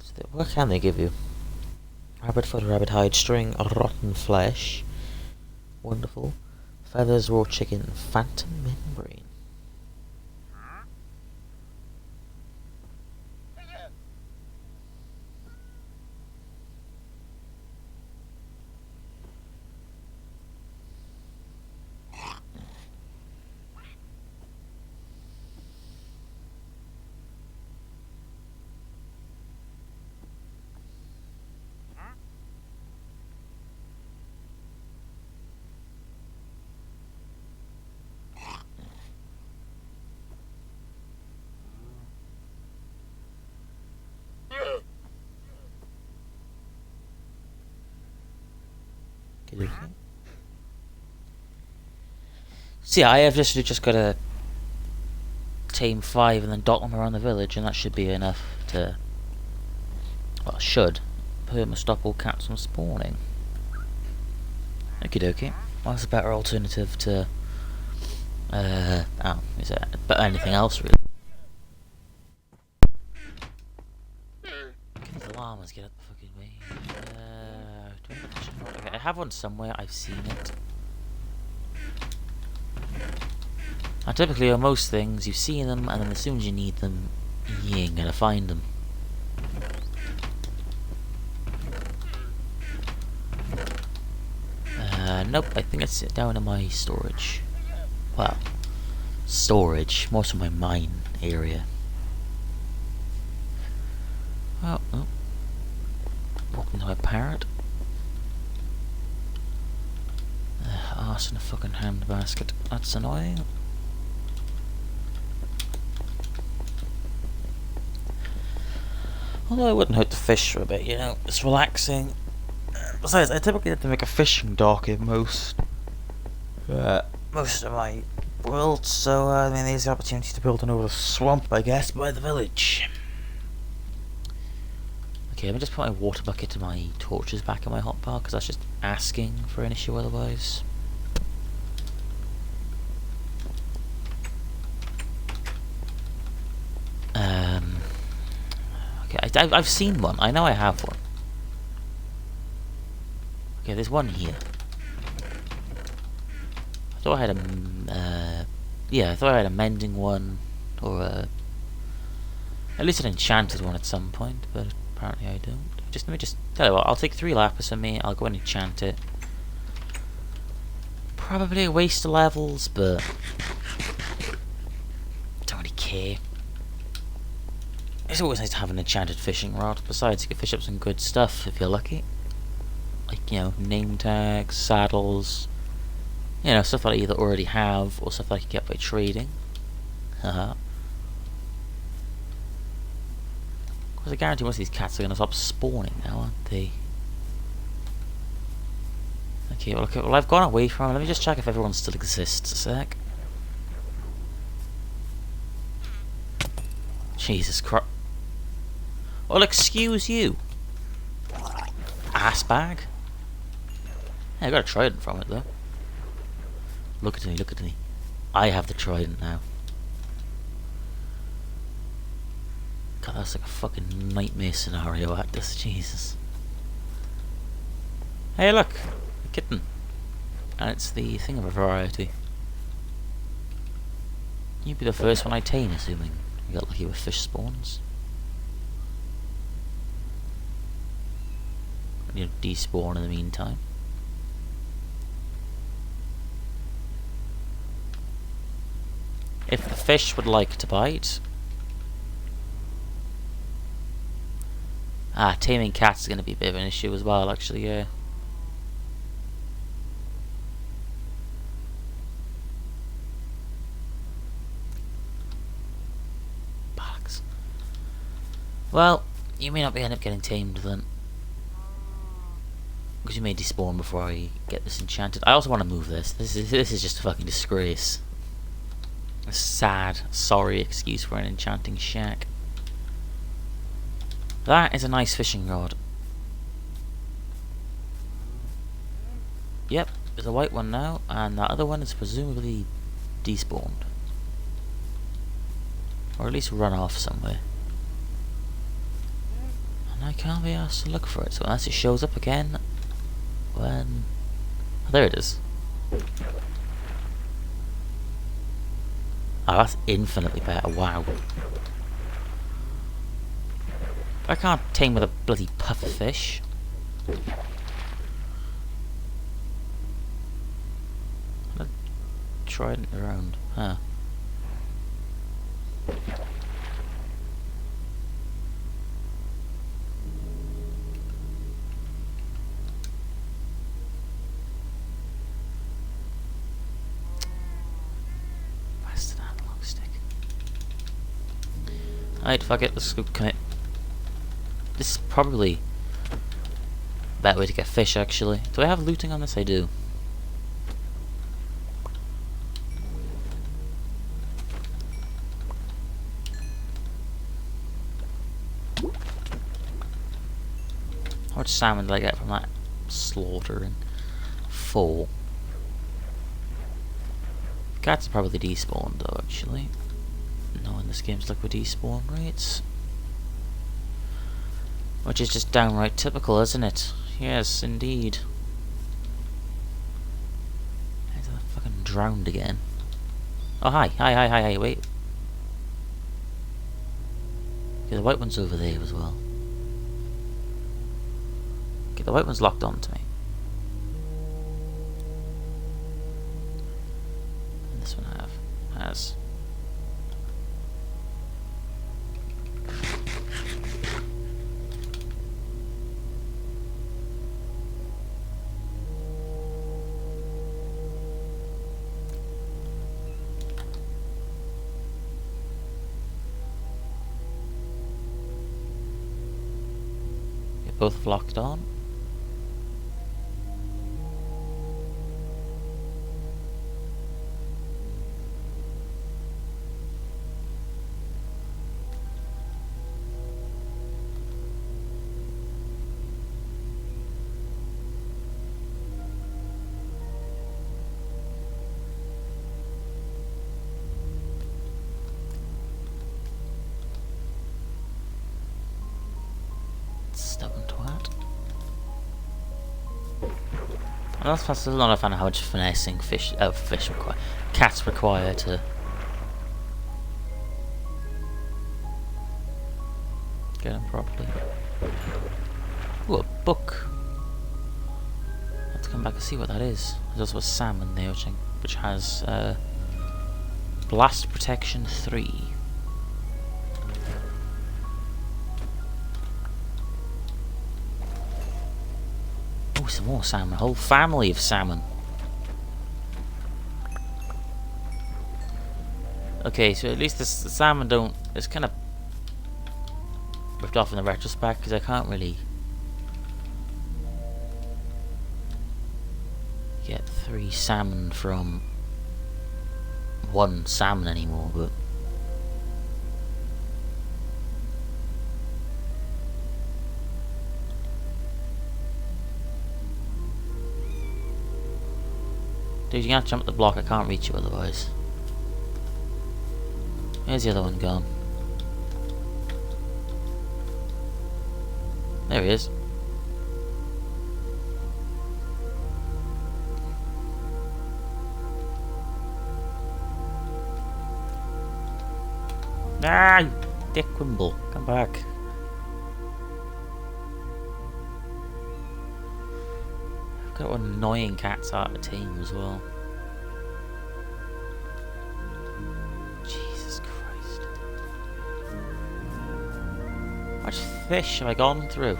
So what can they give you? Rabbit foot, rabbit hide, string, rotten flesh. Wonderful. Feathers, raw chicken, phantom membrane. Okay. So yeah, I have just got to tame 5 and then dot them around the village, and that should be enough to, well, should stop all cats from spawning. Okie dokie. Well, that's a better alternative to is it? But anything else really? Can the llamas get up the fucking way? Do I have a fishing rod? Okay, I have one somewhere. I've seen it. And typically on most things, you've seen them, and then as soon as you need them, you ain't gonna find them. Nope, I think it's down in my storage. Well, storage, most of my mine area. Oh, oh. Walking to a parrot. Arse in a fucking handbasket. That's annoying. Although I wouldn't hurt to fish for a bit, you know, it's relaxing. Besides, I typically have to make a fishing dock in most of my world, so I mean, there's the opportunity to build another swamp, I guess, by the village. Okay, let me just put my water bucket and my torches back in my hotbar, because that's just asking for an issue otherwise. Okay, I've seen one. I know I have one. Okay, there's one here. I thought I had a, yeah, I thought I had a mending one, or at least an enchanted one at some point, but apparently I don't. Let me just tell you what, I'll take 3 lapis with me, I'll go and enchant it. Probably a waste of levels, but don't really care. It's always nice to have an enchanted fishing rod. Besides, you can fish up some good stuff if you're lucky. Like, you know, name tags, saddles, you know, stuff that I either already have or stuff that I can get by trading. Haha. Because I guarantee most of these cats are going to stop spawning now, aren't they? Okay, well, I've gone away from them. Let me just check if everyone still exists a sec. Jesus Christ. Well, excuse you. Ass bag. Yeah, I got a trident from it though. Look at me, look at me. I have the trident now. God, that's like a fucking nightmare scenario, Actus. Jesus. Hey, look, a kitten. And it's the thing of a variety. You'd be the first one I tame, assuming you got lucky with fish spawns. You despawn in the meantime. If the fish would like to bite... taming cats is going to be a bit of an issue as well, actually, yeah. Bollocks. Well, you may not end up getting tamed then. Because you may despawn before I get this enchanted. I also want to move this. This is just a fucking disgrace. A sad, sorry excuse for an enchanting shack. That is a nice fishing rod. Yep, there's a white one now, and that other one is presumably despawned. Or at least run off somewhere. And I can't be asked to look for it, so unless it shows up again when... Oh, there it is. Oh, that's infinitely better, wow. I can't tame with a bloody pufferfish. Trident around, huh? Bastard analog stick. Alright, fuck it, let's go commit. This is probably a better way to get fish, actually. Do I have looting on this? I do. How much salmon did I get from that slaughter? And 4. Cats are probably despawned though, actually. No, in this game's liquid despawn rates. Which is just downright typical, isn't it? Yes, indeed. I fucking drowned again. Oh, hi, wait. Okay, the white one's over there as well. Okay, the white one's locked on to me. And this one has. Both locked on. Stubborn twat. I'm still not a fan of how much finessing cats require to get them properly. Ooh, a book. I have to come back and see what that is. There's also a salmon there, which has blast protection 3. Oh, some more salmon. A whole family of salmon. Okay, so at least the salmon don't... It's kind of ripped off in the retrospect because I can't really get 3 salmon from 1 salmon anymore, but dude, you have to jump the block, I can't reach you otherwise. Where's the other one gone? There he is. Ah, you dick Wimble. Come back. I've got annoying cats out of team as well. Jesus Christ. How much fish have I gone through?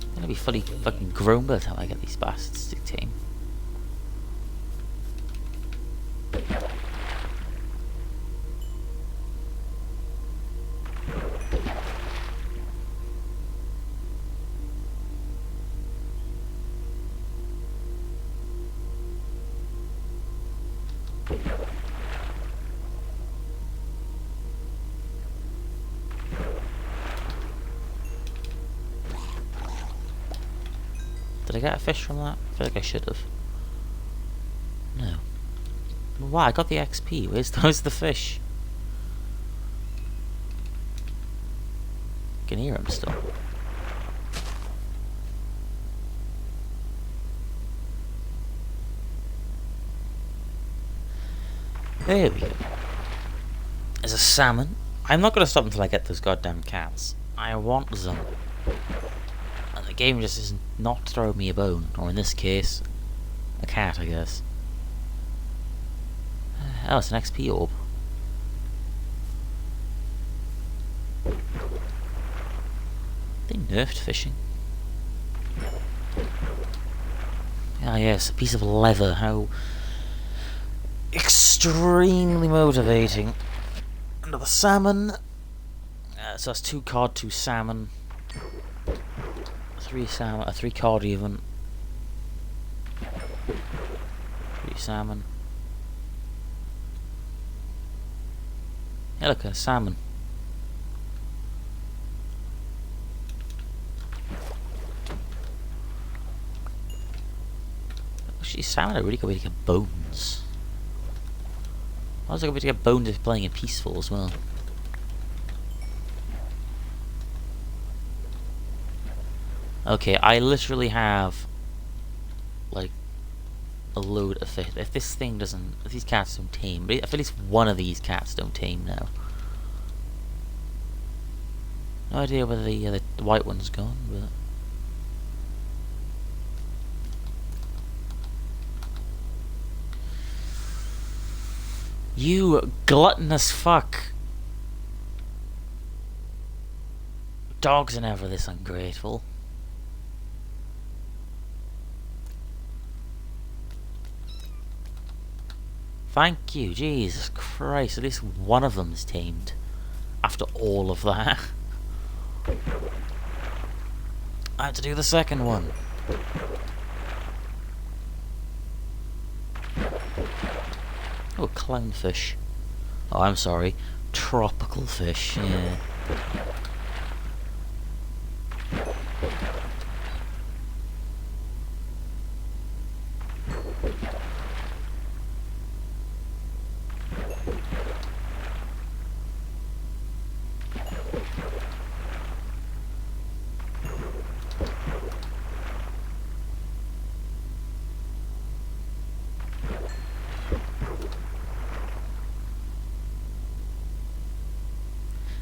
I'm gonna be fully fucking grown by the time I get these bastards to team. Did I get a fish from that? I feel like I should have. No. Wow, I got the XP. Where's the fish? I can hear him still. There we go. There's a salmon. I'm not going to stop until I get those goddamn cats. I want them. And the game just is not throwing me a bone. Or in this case, a cat, I guess. Oh, it's an XP orb. They nerfed fishing. Ah yes, a piece of leather. How extremely motivating. Another salmon. So that's 2 cod, 2 salmon. 3 salmon, 3 cod even. 3 salmon. Yeah, look, a salmon. Actually, salmon are really good way to get bones. I was going to get bones if playing in peaceful as well. Okay, I literally have like a load of fish. If this thing doesn't, if these cats don't tame, but if at least one of these cats don't tame now. No idea whether the white one's gone, but. You gluttonous fuck! Dogs are never this ungrateful. Thank you, Jesus Christ, at least one of them's tamed. After all of that. I have to do the second one. Oh, clownfish. Oh, I'm sorry. Tropical fish, yeah.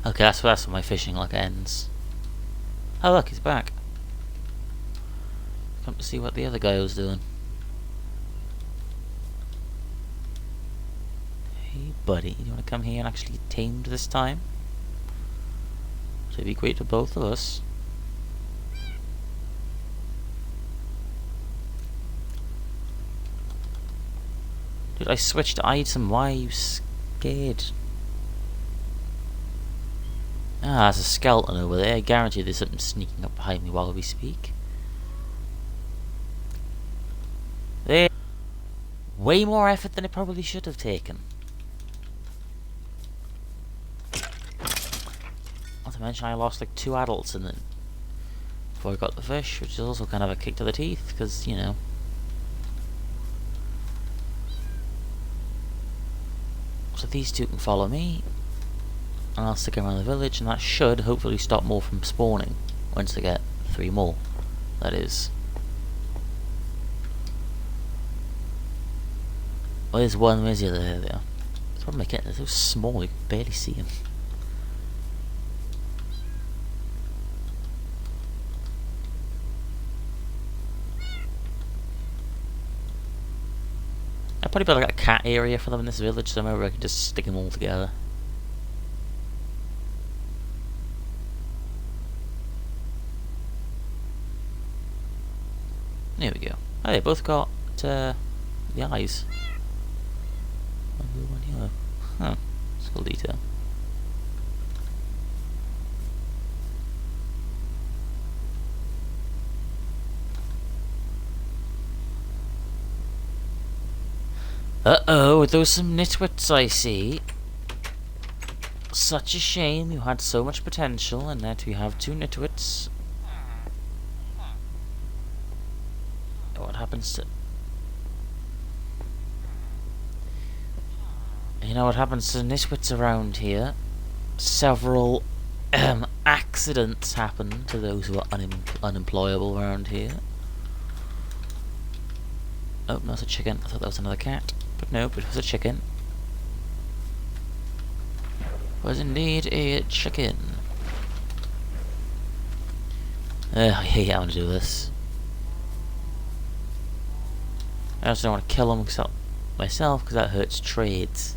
Okay, that's where my fishing luck ends. Oh look, he's back. Come to see what the other guy was doing. Hey buddy, you wanna come here and actually get tamed this time? So it'd be great for both of us. Dude, I switched item, why are you scared? Ah, there's a skeleton over there. I guarantee there's something sneaking up behind me while we speak. There. Way more effort than it probably should have taken. Not to mention I lost like 2 adults in it before I got the fish, which is also kind of a kick to the teeth, because, you know. So these two can follow me, and I'll stick around the village, and that should hopefully stop more from spawning once they get 3 more. That is. Oh, there's one. Where's the other? There they are. That's what I'm getting. They're so small, you can barely see them. I'd probably build like a cat area for them in this village somewhere where I can just stick them all together. There we go. Oh, they both got the eyes. One blue, one yellow. Huh. It's cool detail. Uh-oh, those some nitwits I see. Such a shame, you had so much potential, and that we have 2 nitwits. What happens to... You know what happens to nitwits around here? Several accidents happen to those who are unemployable around here. Oh, no, it's a chicken. I thought that was another cat. But nope, it was a chicken. It was indeed a chicken. I hate having to do this. I also don't want to kill them myself because that hurts trades.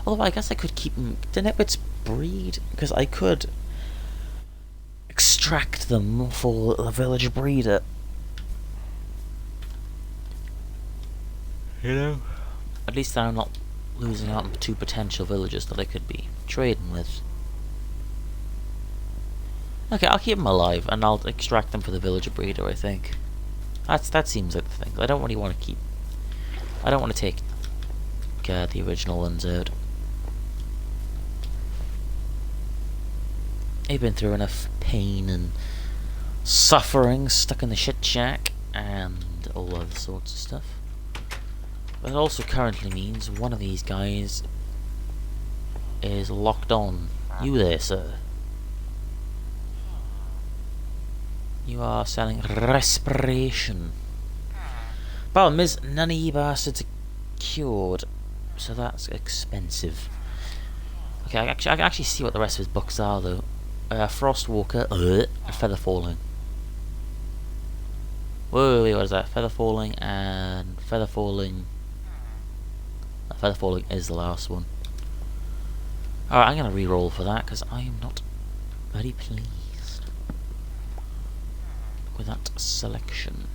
Although I guess I could keep them. The nitwits breed because I could extract them for the village breeder. You know? At least I'm not losing out on 2 potential villagers that I could be trading with. Okay, I'll keep them alive and I'll extract them for the villager breeder, I think. That seems like the thing. I don't really want to keep... I don't want to take the original ones out. I've been through enough pain and suffering stuck in the shit shack and all other sorts of stuff. But it also currently means one of these guys is locked on. You there, sir. You are selling respiration. Problem is, none of you bastards are cured, so that's expensive. Okay, I can actually see what the rest of his books are, though. Frostwalker, Feather Falling. Whoa, wait, what is that? Feather Falling and Feather Falling. Feather Falling is the last one. Alright, I'm going to re-roll for that, because I am not very pleased with that selection.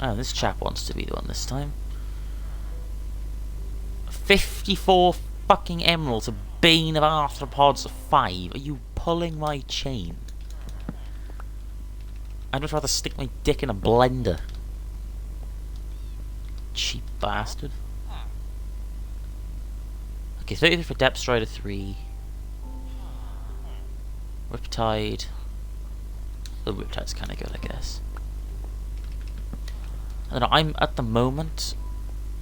Oh, this chap wants to be the one this time. 54 fucking emeralds, a bane of arthropods, 5. Are you pulling my chain? I'd much rather stick my dick in a blender. Cheap bastard. Okay, 33 for Depth Strider 3. Riptide. The Riptide's kind of good, I guess. I don't know, I'm at the moment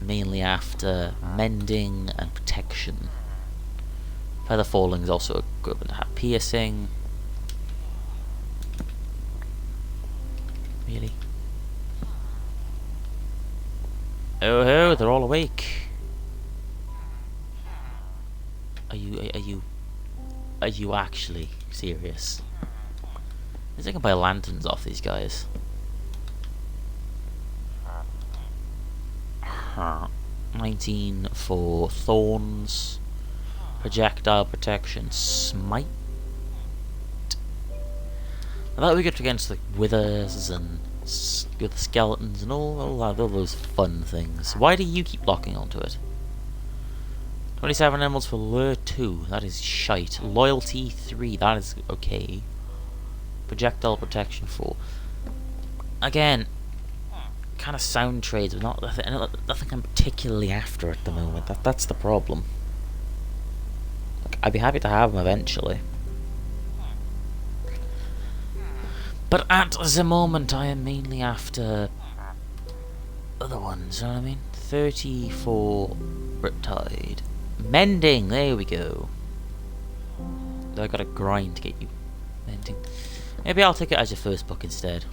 mainly after mending and protection. Feather Falling is also a good one to have. Piercing. Really? Oh ho, they're all awake. Are you actually serious? I think I can buy lanterns off these guys. 19 for thorns, projectile protection, smite. I thought we got against like withers and with skeletons and all those fun things. Why do you keep locking onto it? 27 emeralds for lure 2. That is shite. Loyalty 3. That is okay. Projectile protection 4. Again, kind of sound trades, but nothing I'm particularly after at the moment. That's the problem. Like, I'd be happy to have them eventually. But at the moment, I am mainly after other ones, you know what I mean? 34 Riptide. Mending, there we go. Though I gotta grind to get you mending. Maybe I'll take it as your first book instead.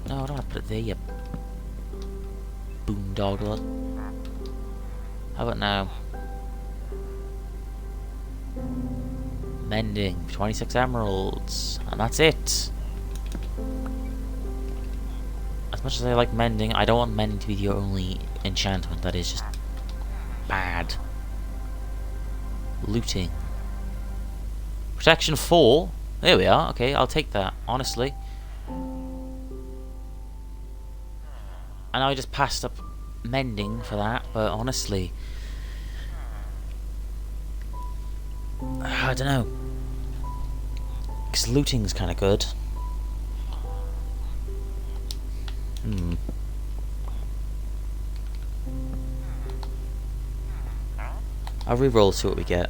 No, I don't want to put it there, you boondoggler. How about now? Mending, 26 emeralds. And that's it. As much as I like mending, I don't want mending to be your only enchantment. That is just bad. Looting. Protection 4. There we are. Okay, I'll take that, honestly. I know I just passed up mending for that, but honestly, I don't know. Because looting's kind of good. I'll reroll, see what we get.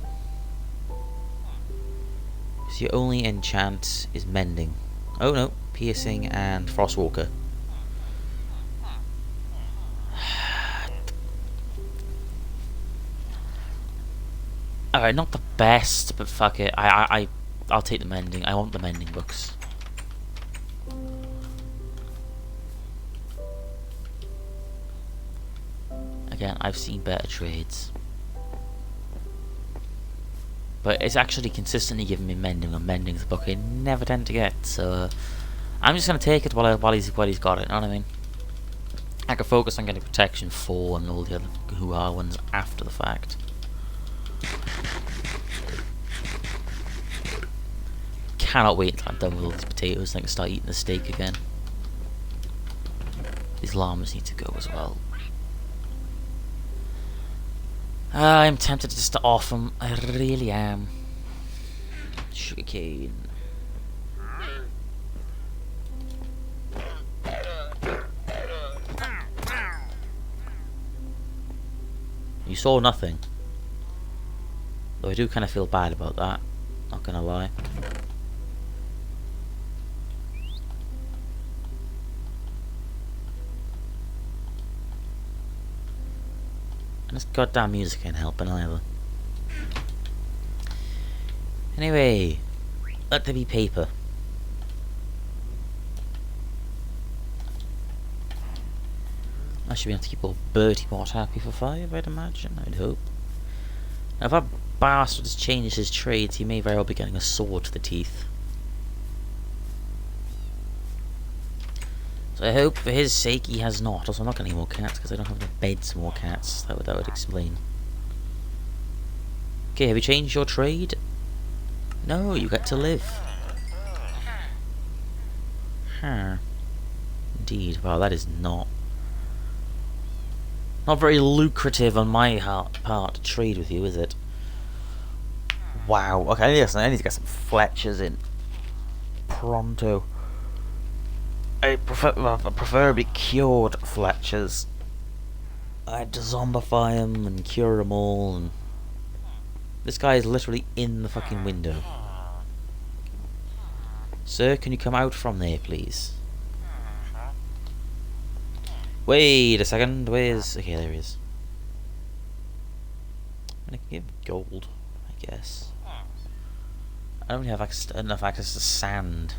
So your only enchant is mending. Oh no, piercing and frostwalker. Alright, not the best, but fuck it. I'll take the mending. I want the mending books. Again, I've seen better trades. But it's actually consistently giving me mending, and mending's the book I never tend to get, so I'm just gonna take it while he's got it, you know what I mean? I can focus on getting protection 4 and all the other hoo-ha ones after the fact. Cannot wait until I'm done with all these potatoes and I can start eating the steak again. These llamas need to go as well. I'm tempted just to off them. I really am. Sugarcane. You saw nothing. Though I do kind of feel bad about that. Not gonna lie. And this goddamn music ain't helping either. Anyway, let there be paper. I should be able to keep old Bertie Bot happy for 5, I'd imagine, I'd hope. Now if that bastard has changed his trades, he may very well be getting a sword to the teeth. So I hope for his sake he has not. Also, I'm not getting any more cats because I don't have enough beds for more cats. That would explain. Okay, have you changed your trade? No, you get to live. Huh. Indeed. Wow, that is not very lucrative on my part to trade with you, is it? Wow. Okay, I need to get some Fletchers in pronto. Preferably cured Fletchers. I had to zombify them and cure them all, and this guy is literally in the fucking window. Sir, can you come out from there, please? Wait a second, where's... Okay, there he is. I can give gold, I guess. I don't really have enough access to sand.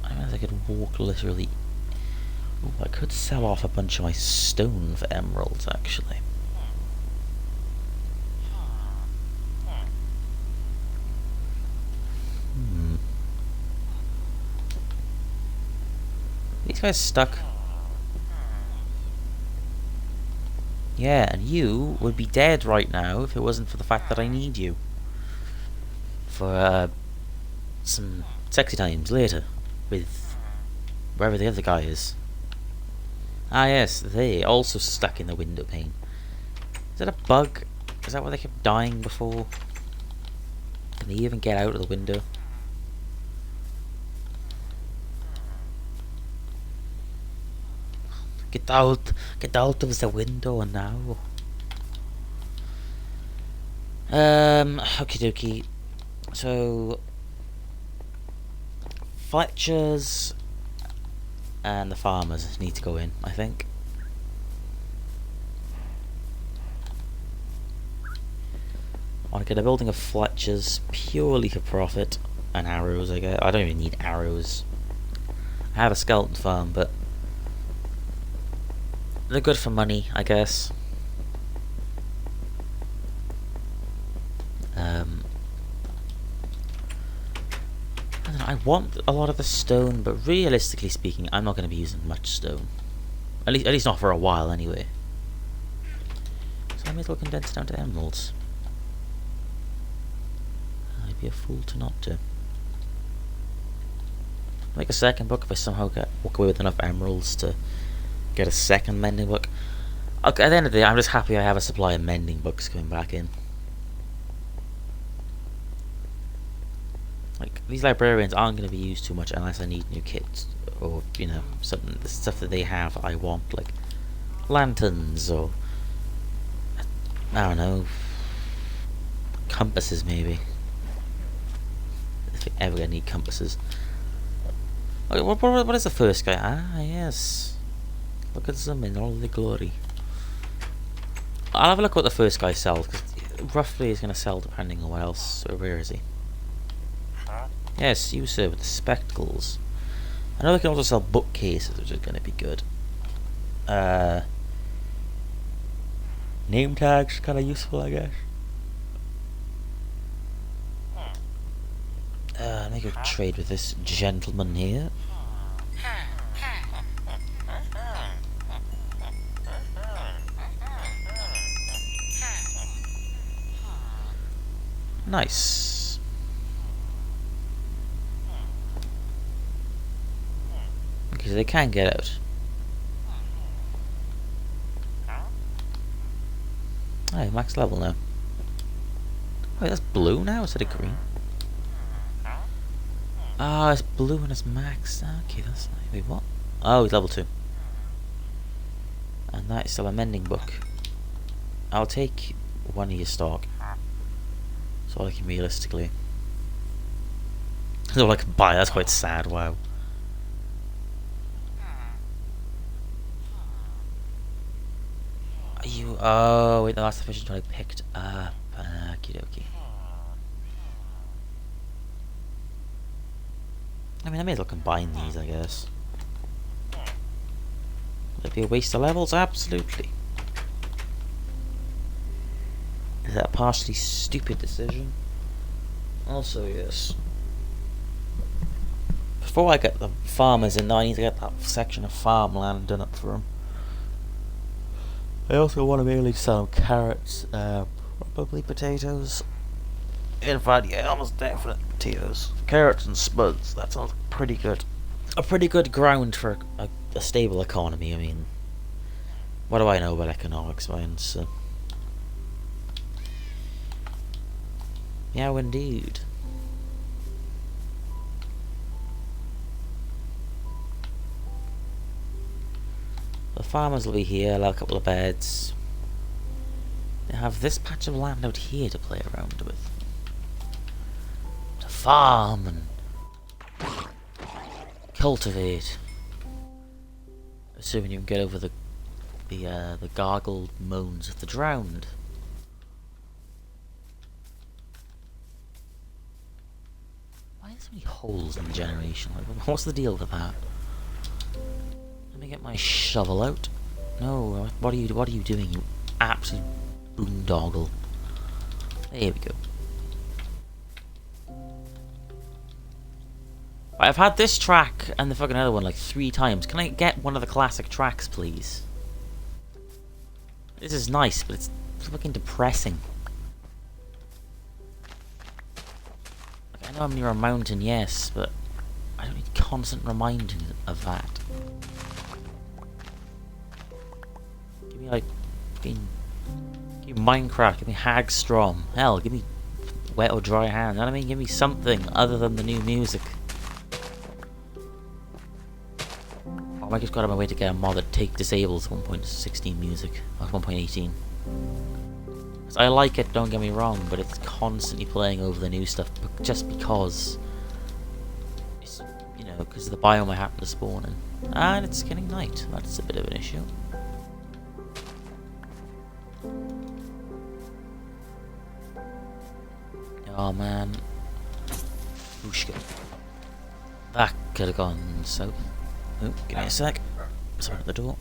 I mean, I could walk literally... Ooh, I could sell off a bunch of my stone for emeralds, actually. These guys stuck. Yeah, and you would be dead right now if it wasn't for the fact that I need you. For, some sexy times later. With wherever the other guy is. Ah yes, they also stuck in the window pane. Is that a bug? Is that why they kept dying before? Can they even get out of the window? Get out of the window now. Okie dokie. So Fletchers And the farmers need to go in, I think. I want to get a building of Fletchers purely for profit. And arrows, I guess. I don't even need arrows. I have a skeleton farm, but they're good for money, I guess. I don't know, I want a lot of the stone, but realistically speaking, I'm not going to be using much stone. At least not for a while, anyway. So I may as well condense it down to emeralds. I'd be a fool to not to. Make a second book if I somehow walk away with enough emeralds to get a second mending book. At the end of the day, I'm just happy I have a supply of mending books coming back in. Like, these librarians aren't going to be used too much unless I need new kits. Or, you know, something, the stuff that they have I want. Like, lanterns or, I don't know, compasses maybe. If I ever gonna need compasses. Okay, what is the first guy? Ah, yes. Look at them in all their glory. I'll have a look at what the first guy sells, because roughly he's going to sell depending on what else. So where is he? Yes, you sir with the spectacles. I know they can also sell bookcases, which is going to be good. Name tags, kind of useful, I guess. Make a trade with this gentleman here. Nice. Okay, so they can get out. Oh, max level now. Wait, that's blue now instead of green. Ah, it's blue and it's max. Okay, that's nice. Wait, what? Oh, he's level 2. And that is still a mending book. I'll take one of your stock. That's all I can realistically. That's all I can buy. That's quite sad. Wow. Are you? Oh, wait, that's the fish I picked up. Okie dokie. I mean, I may as well combine these, I guess. Would it be a waste of levels? Absolutely. Is that a partially stupid decision? Also, yes. Before I get the farmers in, I need to get that section of farmland done up for them. I also want to be able to sell them carrots, probably potatoes. In fact, yeah, almost definite potatoes. Carrots and spuds, that sounds pretty good. A pretty good ground for a stable economy, I mean. What do I know about economics, man? So. Yeah, indeed. The farmers will be here, allow a couple of beds. They have this patch of land out here to play around with. To farm and cultivate. Assuming you can get over the gargled moans of the drowned. Why are there so many holes in the generation? Like, what's the deal with that? Let me get my shovel out. No, what are you doing, you absolute boondoggle? There we go. I've had this track and the fucking other one like 3 times. Can I get one of the classic tracks, please? This is nice, but it's fucking depressing. Like, I know I'm near a mountain, yes, but I don't need constant reminding of that. Give me like, give me Minecraft, give me Hagstrom, hell, give me Wet or Dry Hand. You know what I mean? Give me something other than the new music. I just got on my way to get a mod that disables 1.16 music, or 1.18. I like it, don't get me wrong, but it's constantly playing over the new stuff just because it's because, you know, because of the biome I happen to spawn in. And it's getting night. That's a bit of an issue. Oh man. Ooshka. That could have gone south. Oh, give me a sec. Someone at the door.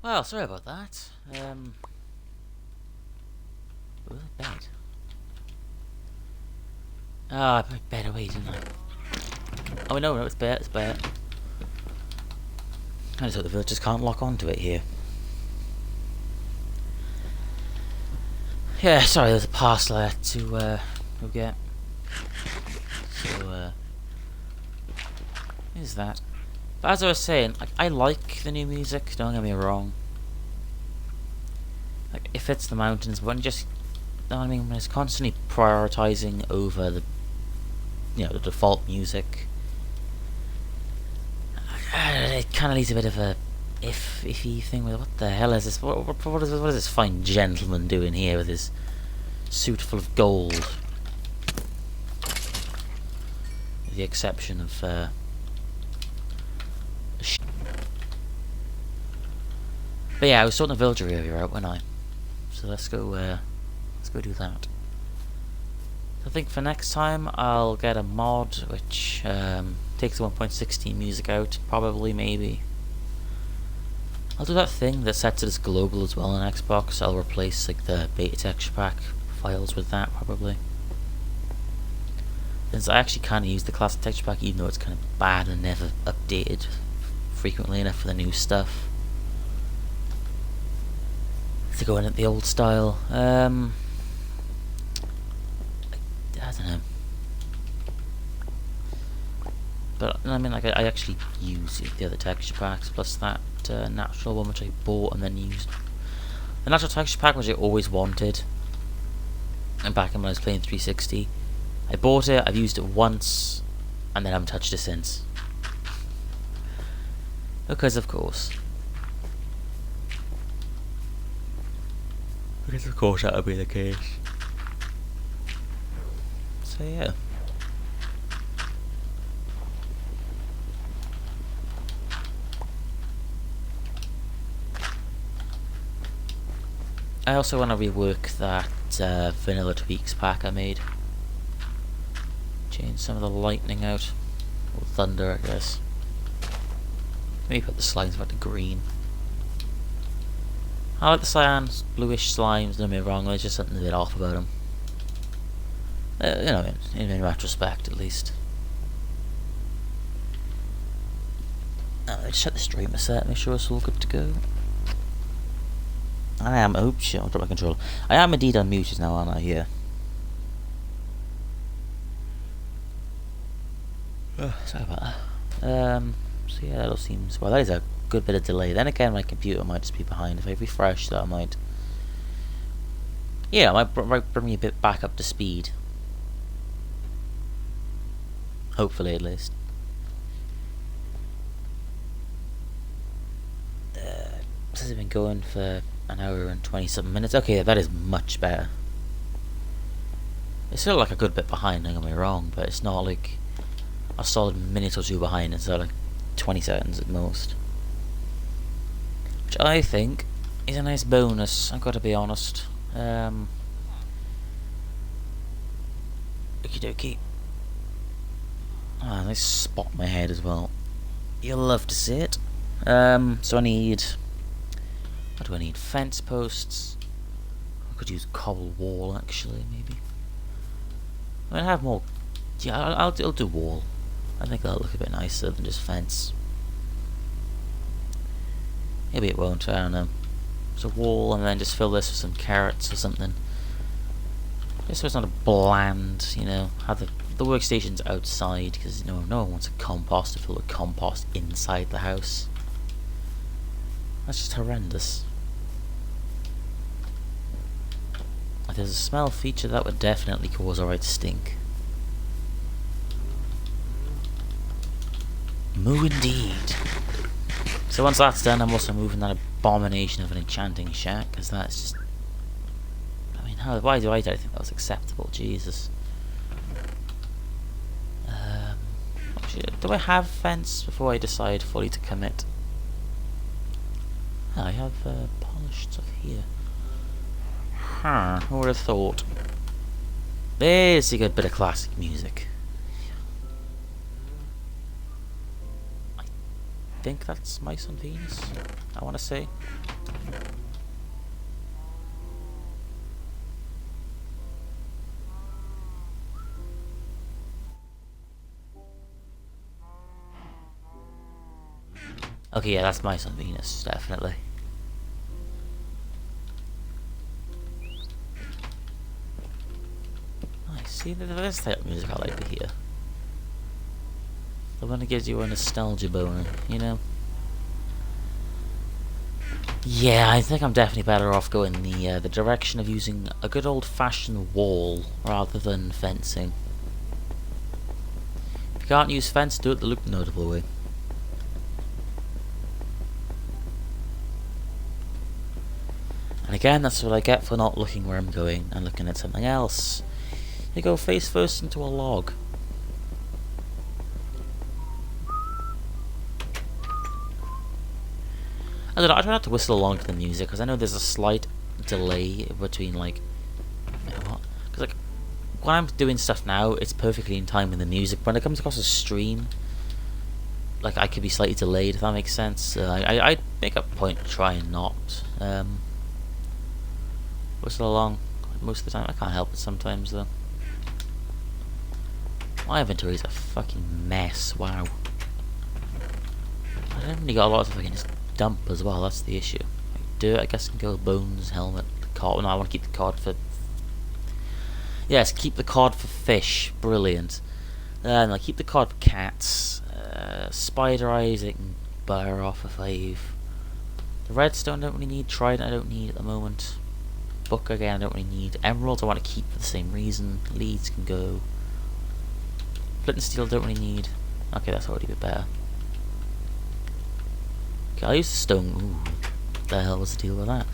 Well, sorry about that. What was that bed? Ah, I put my bed away, didn't I? Oh no, it's bare, it's bare. I just hope the villagers can't lock onto it here. Yeah, sorry, there's a parcel I had to go get. So, is that? But as I was saying, like, I like the new music, don't get me wrong. Like, it fits the mountains, but when you just, you know what I mean, when it's constantly prioritizing over the, you know, the default music, it kind of leaves a bit of a iffy thing with what the hell is this? What is this fine gentleman doing here with his suit full of gold? With the exception of but yeah, I was sorting the villager area out, wasn't I? So let's go do that. I think for next time I'll get a mod which takes the 1.16 music out, probably, maybe. I'll do that thing that sets it as global as well on Xbox. I'll replace like the beta texture pack files with that, probably. Since I actually kind of use the classic texture pack, even though it's kind of bad and never updated frequently enough for the new stuff. To go in at the old style. I don't know. But I mean, like I actually use the other texture packs plus that natural one which I bought and then used. The natural texture pack which I always wanted. And back when I was playing 360, I bought it. I've used it once, and then I haven't touched it since. Because of course. Because of course that would be the case. So yeah. I also want to rework that Vanilla Tweaks pack I made. Change some of the lightning out. Or thunder, I guess. Maybe put the slimes back to green. I like the cyan, bluish slimes, don't get me wrong, there's just something a bit off about them. You know, in retrospect at least. Let's set the streamer set, make sure it's all good to go. I am, oh shit, I'll drop my controller. I am indeed unmuted now, aren't I, here? Sorry about that. So yeah, that all seems, well that is a good bit of delay. Then again, my computer might just be behind. If I refresh that, I might, yeah, it might bring me a bit back up to speed. Hopefully, at least. This has been going for an hour and 20-something minutes. Okay, that is much better. It's still like a good bit behind, don't get me wrong, but it's not like a solid minute or two behind. It's like 20 seconds at most. Which I think is a nice bonus, I've got to be honest. Okie dokie. Ah, nice spot on my head as well. You'll love to see it. So I need... what do I need? Fence posts. I could use cobble wall actually, maybe. I mean, I have more... yeah, I'll do wall. I think that'll look a bit nicer than just fence. Maybe it won't, I don't know. It's a wall and then just fill this with some carrots or something. Just so it's not a bland, you know, have the workstation's outside, because you know, no one wants a compost to fill with compost inside the house. That's just horrendous. If there's a smell feature, that would definitely cause a right stink. Moo indeed. So once that's done, I'm also moving that abomination of an enchanting shack, because that's just... I mean, why do I think that was acceptable? Jesus. Actually, do I have fence before I decide fully to commit? Oh, I have polished stuff here. Huh, who would have thought? There's a good bit of classic music. I think that's Mice on Venus, I want to say. Okay, yeah, that's Mice on Venus, definitely. Nice, see, there's the type of music I like to hear. The one that gives you a nostalgia boner, you know? Yeah, I think I'm definitely better off going the direction of using a good old-fashioned wall rather than fencing. If you can't use fence, do it the Look Notable way. And again, that's what I get for not looking where I'm going and looking at something else. You go face first into a log. I don't know, I try not to whistle along to the music, because I know there's a slight delay between, like... what? Because, like, when I'm doing stuff now, it's perfectly in time with the music. When it comes across a stream, like, I could be slightly delayed, if that makes sense. I make a point to try and not whistle along most of the time. I can't help it sometimes, though. My inventory is a fucking mess, wow. I haven't really got a lot of fucking dump as well, that's the issue. Like dirt, I guess, can go with bones, helmet, the card. No, I want to keep the card for... Yes, keep the cod for fish. Brilliant. And I'll keep the cod for cats. Spider eyes I can butter off a 5. The redstone I don't really need. Trident I don't need at the moment. Book again I don't really need. Emeralds I want to keep for the same reason. Leads can go. Flint and steel don't really need. Okay, that's already a bit better. Okay, I'll use the stone. Ooh, what the hell was the deal with that?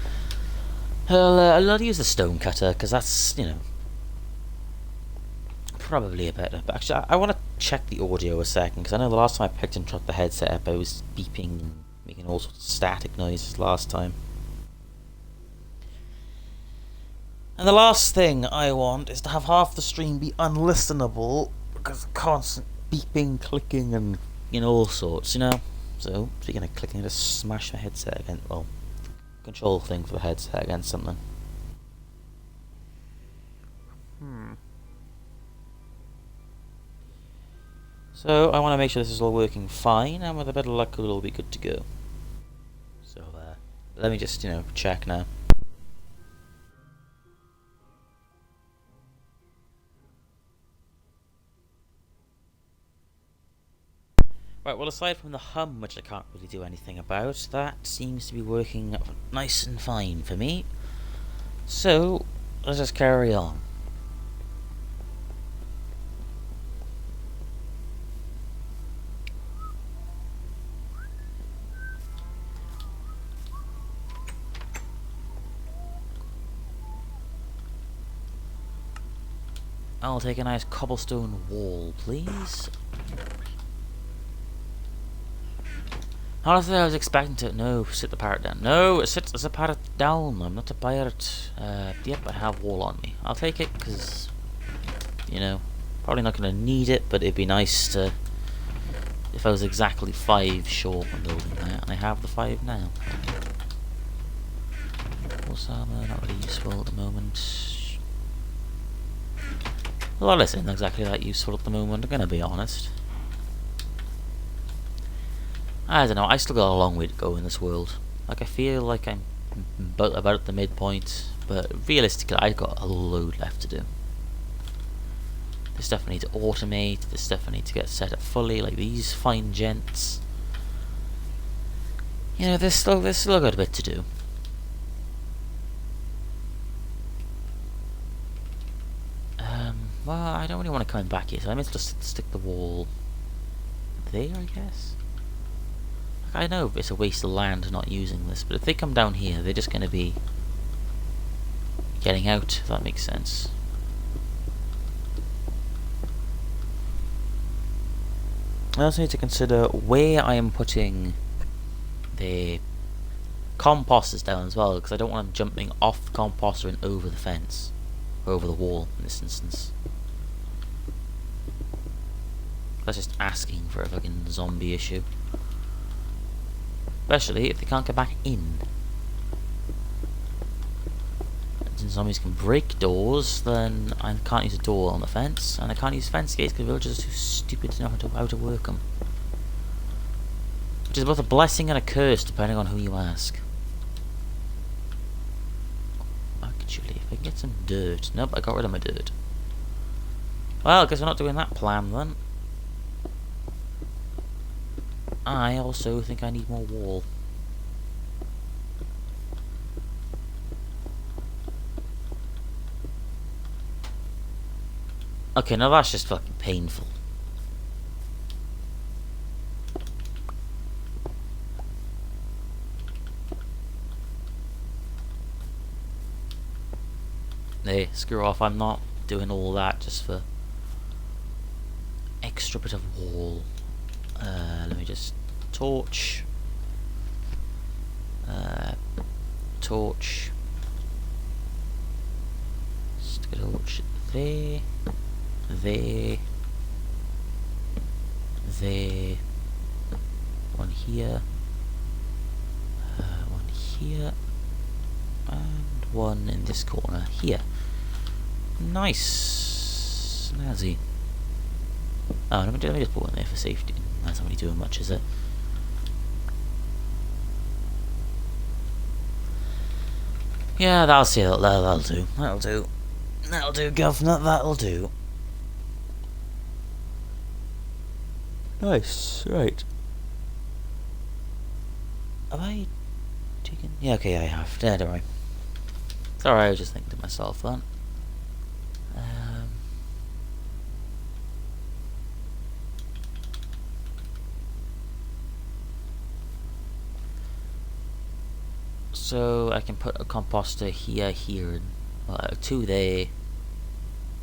I'll use the stone cutter because that's, you know, probably a better. But actually, I want to check the audio a second because I know the last time I picked and trucked the headset up, I was beeping and making all sorts of static noises last time. And the last thing I want is to have half the stream be unlistenable because of constant beeping, clicking, and all sorts, you know. So speaking of clicking, I just smash my headset against, well, control thing for the headset against something. So I want to make sure this is all working fine, and with a bit of luck, it'll all be good to go. So let me just, check now. Right, well, aside from the hum, which I can't really do anything about, that seems to be working nice and fine for me. So, let's just carry on. I'll take a nice cobblestone wall, please. Honestly, I was expecting to... No, sit the parrot down. No, sit the parrot down. I'm not a pirate. Yep, I have wall on me. I'll take it, because... probably not going to need it, but it'd be nice to... If I was exactly 5 short when building that, and I have the 5 now. Horse armor, not really useful at the moment. Well, this isn't exactly that useful at the moment, I'm going to be honest. I don't know, I still got a long way to go in this world. Like, I feel like I'm about at the midpoint, but realistically, I've got a load left to do. There's stuff I need to automate, there's stuff I need to get set up fully, like these fine gents. There's still got a bit to do. Well, I don't really want to come back here, so I might just stick the wall there, I guess. I know it's a waste of land not using this, but if they come down here, they're just going to be getting out, if that makes sense. I also need to consider where I am putting the composters down as well, because I don't want them jumping off the composter and over the fence, or over the wall in this instance. That's just asking for a fucking zombie issue. Especially if they can't get back in. Since zombies can break doors, then I can't use a door on the fence, and I can't use fence gates because villagers are too stupid to know how to work them. Which is both a blessing and a curse, depending on who you ask. Actually, if I can get some dirt. Nope, I got rid of my dirt. Well, I guess we're not doing that plan then. I also think I need more wall. Okay, now that's just fucking painful. Hey, screw off, I'm not doing all that just for extra bit of wall. Let me just torch. Torch. Stick a torch there. There. There. One here. One here. And one in this corner here. Nice. Snazzy. Oh, let me just put one there for safety. That's not really doing much, is it? Yeah, that'll do. That'll do. That'll do, governor, that'll do. Nice, right. Have I taken... Yeah, okay, I have. Yeah, don't worry. Sorry, I was just thinking to myself then. So I can put a composter here, here, and 2 there,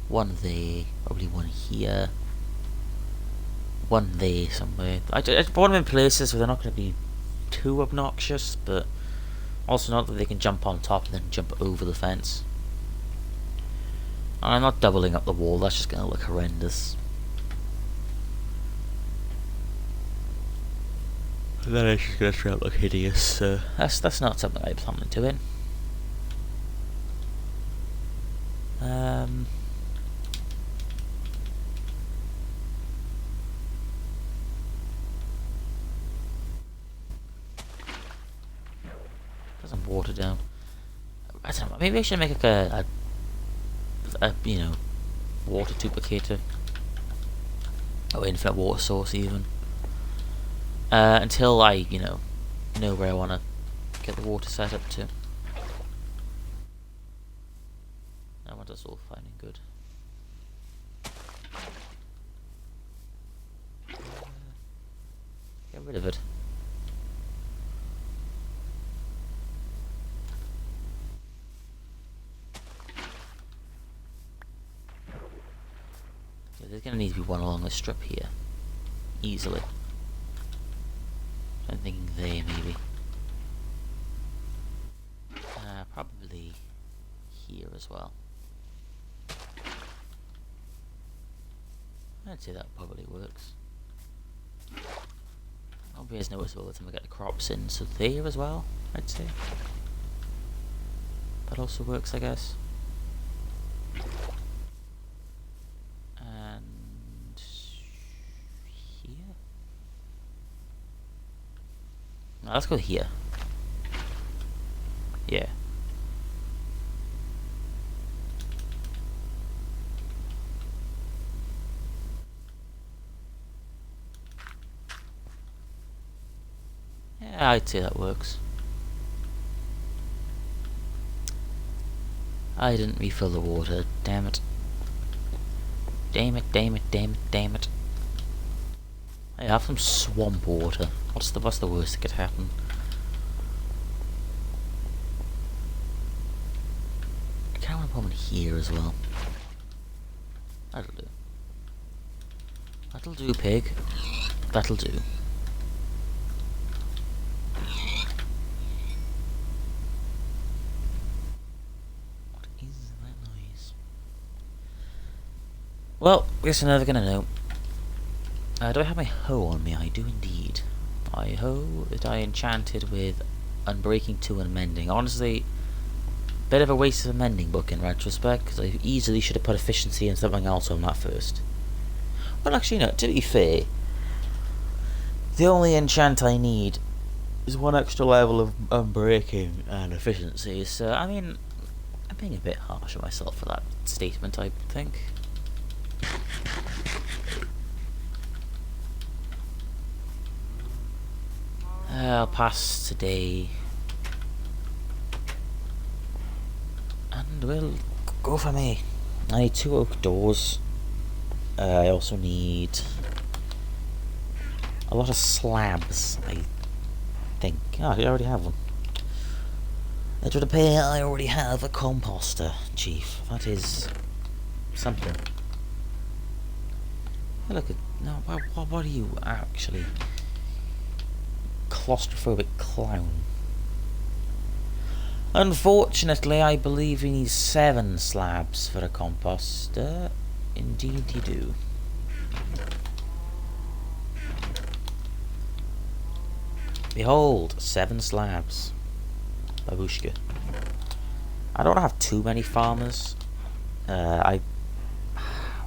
1 there, probably 1 here, 1 there somewhere. I put them in places where they're not going to be too obnoxious, but also not that they can jump on top and then jump over the fence. And I'm not doubling up the wall, that's just going to look horrendous. And then it's just going to try to look hideous, so that's not something I plan on doing. Doesn't water down. I don't know, maybe I should make like a you know, water duplicator. Or infinite water source even. Until I, you know where I want to get the water set up to. I want us all fine and good. Get rid of it. Yeah, there's going to need to be one along this strip here. Easily. I'm thinking there, maybe. Probably here as well. I'd say that probably works. I'll be as noticeable by the time I get the crops in, so there as well, I'd say. That also works, I guess. And here? No, let's go here. Yeah. Yeah, I'd say that works. I didn't refill the water, damn it. Damn it, damn it, damn it, damn it. I have some swamp water. What's the worst that could happen? I kinda wanna put one here as well. That'll do. That'll do, pig. That'll do. What is that noise? Well, guess you're never gonna know. Do I have my hoe on me? I do indeed. My hoe that I enchanted with Unbreaking 2 and Mending. Honestly, bit of a waste of a mending book in retrospect, because I easily should have put efficiency and something else on that first. Well, actually, no, to be fair, the only enchant I need is 1 extra level of Unbreaking and efficiency, so, I mean, I'm being a bit harsh on myself for that statement, I think. I'll pass today. And we'll go for me. I need 2 oak doors. I also need a lot of slabs, I think. Oh, I already have one. It would appear I already have a composter, Chief. That is something. Hey, look at... No, what are you actually... Claustrophobic clown. Unfortunately, I believe we need 7 slabs for a composter. Indeed you do. Behold, 7 slabs. Babushka. I don't have too many farmers. Well,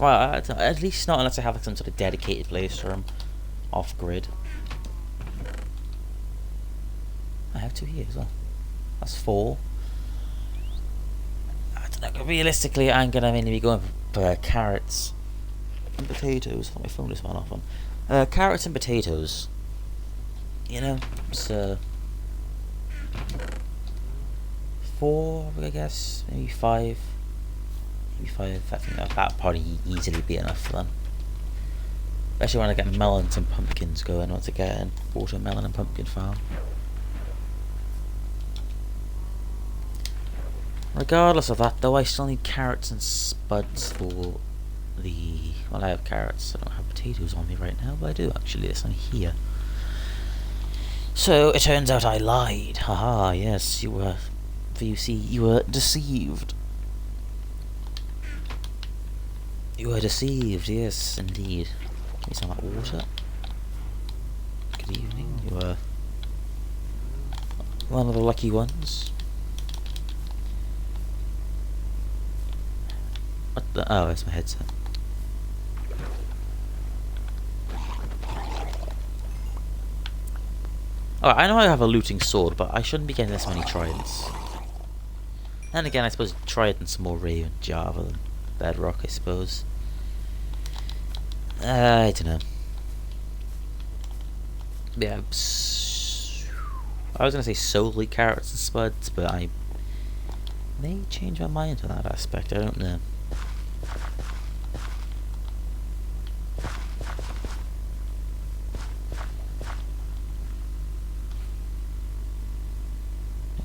at least not unless I have like, some sort of dedicated place for them. Off-grid. I have 2 here as well. That's 4. Realistically, I'm gonna mainly be going for carrots and potatoes. My phone just went off on. Carrots and potatoes. You know, it's 4, I guess, maybe 5. Maybe 5. I think that'd probably easily be enough for them. Especially when I get melons and pumpkins going once again. Watermelon and pumpkin farm. Regardless of that, though, I still need carrots and spuds for the... Well, I have carrots. I don't have potatoes on me right now, but I do actually. It's on here. So, it turns out I lied. Haha, yes, you were... For you see, you were deceived. You were deceived, yes, indeed. Give me some of that water. Good evening. You were one of the lucky ones. What the? Oh, that's my headset. Alright, I know I have a looting sword, but I shouldn't be getting this many tridents. Then again, I suppose tridents are more rare in Java than Bedrock, I suppose. I don't know. Yeah, I was gonna say solely carrots and spuds, but I may change my mind on that aspect. I don't know.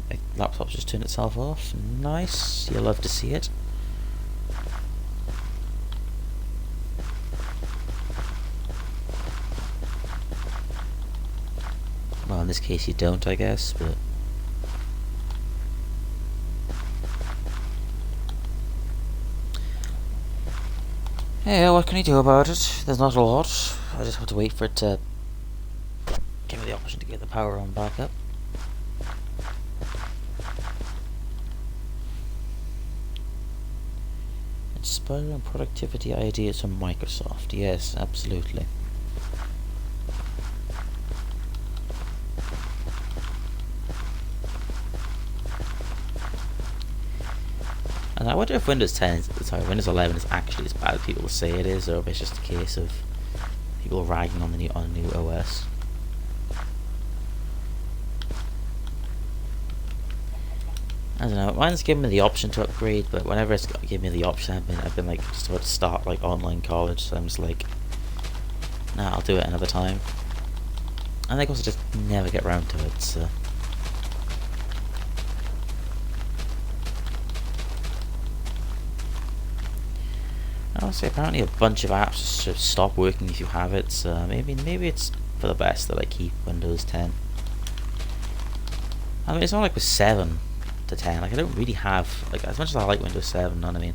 My laptop's just turned itself off. Nice. You'll love to see it. Well, in this case you don't, I guess, but... Yeah, what can you do about it? There's not a lot. I just have to wait for it to give me the option to get the power on back up. Inspiring productivity ideas from Microsoft. Yes, absolutely. And I wonder if Windows 10, Windows 11 is actually as bad as people say it is, or if it's just a case of people ragging on the new OS. I don't know. Mine's given me the option to upgrade, but whenever it's given me the option, I've been like just about to start like online college, so I'm just like, nah, I'll do it another time. And I also just never get around to it. So. Honestly, apparently a bunch of apps just stop working if you have it, so maybe it's for the best that I keep Windows 10. I mean, it's not like with 7 to 10, like I don't really have, like as much as I like Windows 7, you know what I mean,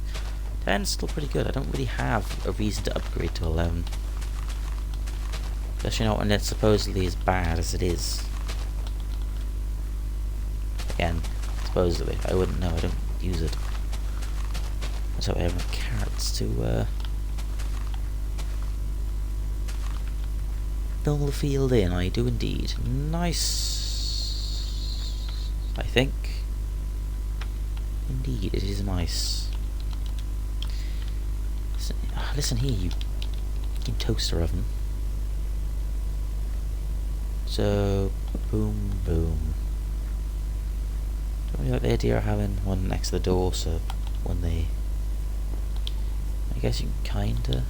10 is still pretty good. I don't really have a reason to upgrade to 11. Especially not when it's supposedly as bad as it is. Again, supposedly, I wouldn't know, I don't use it. So I have enough carrots to fill the field in. I do indeed. Nice. I think. Indeed, it is nice. Listen here, you toaster oven. So, boom, boom. Don't really like the idea of having one next to the door, so when they... I guess you can kinda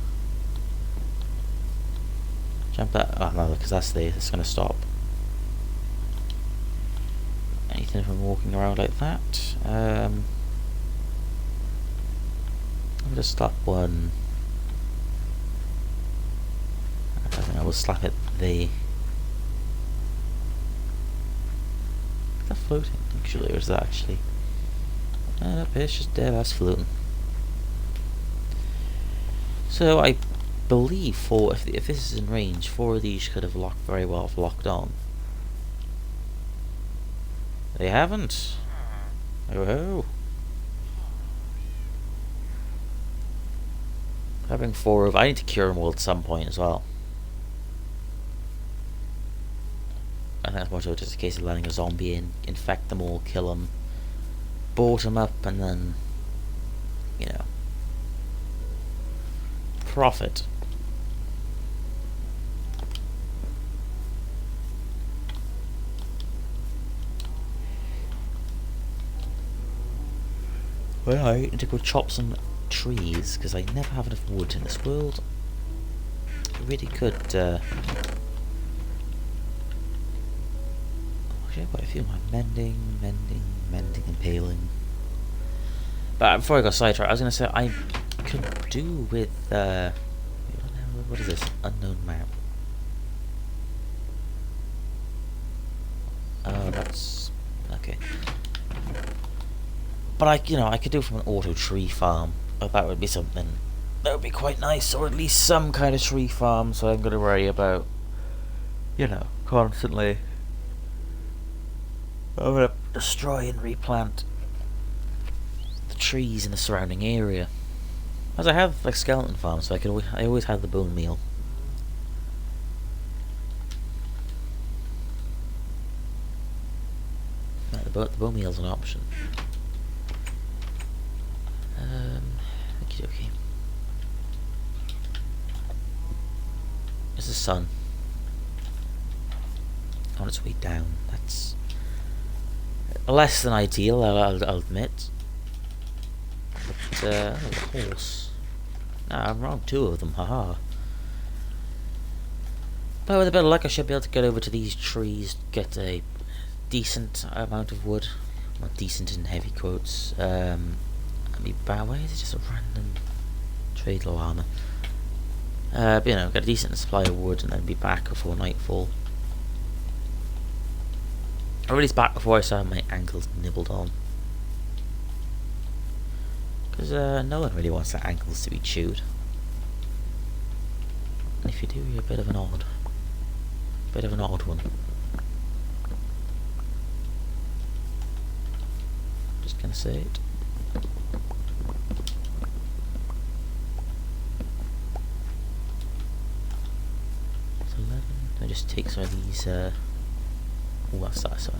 jump that. Oh no, because it's gonna stop anything from walking around like that. I'll just slap one. I don't know. We'll slap it. Is that floating actually, or is that actually? No, it's just dead. That's floating. So I believe if this is in range, 4 of these could have very well have locked on. They haven't. Oh. Having 4 of, I need to cure them all at some point as well. I think that's more so just a case of letting a zombie in, infect them all, kill them, board them up, and then you know, profit. Well, I need to go chop some trees because I never have enough wood in this world. I really could. Actually, I've got a few more mending, impaling. But before I got sidetracked, I was going to say I could do with. What is this? Unknown map. Oh, that's okay. But I could do from an auto tree farm. That would be something. That would be quite nice, or at least some kind of tree farm. So I'm going to worry about, constantly. I'm going to destroy and replant the trees in the surrounding area. As I have like skeleton farms, so I always have the bone meal. No, the bone meal's an option. Okay. There's the sun on its way down. That's less than ideal, I'll admit. But the horse. No, I'm wrong. 2 of them. Haha. But with a bit of luck, I should be able to get over to these trees, get a decent amount of wood. Not decent in heavy quotes. Why is it just a random trade llama? But get a decent supply of wood and then be back before nightfall. Or at least back before I start my ankles nibbled on. Because no one really wants their ankles to be chewed. And if you do, you're a bit of an odd one. Just gonna say it. It's 11. I just take some of these. What's that side?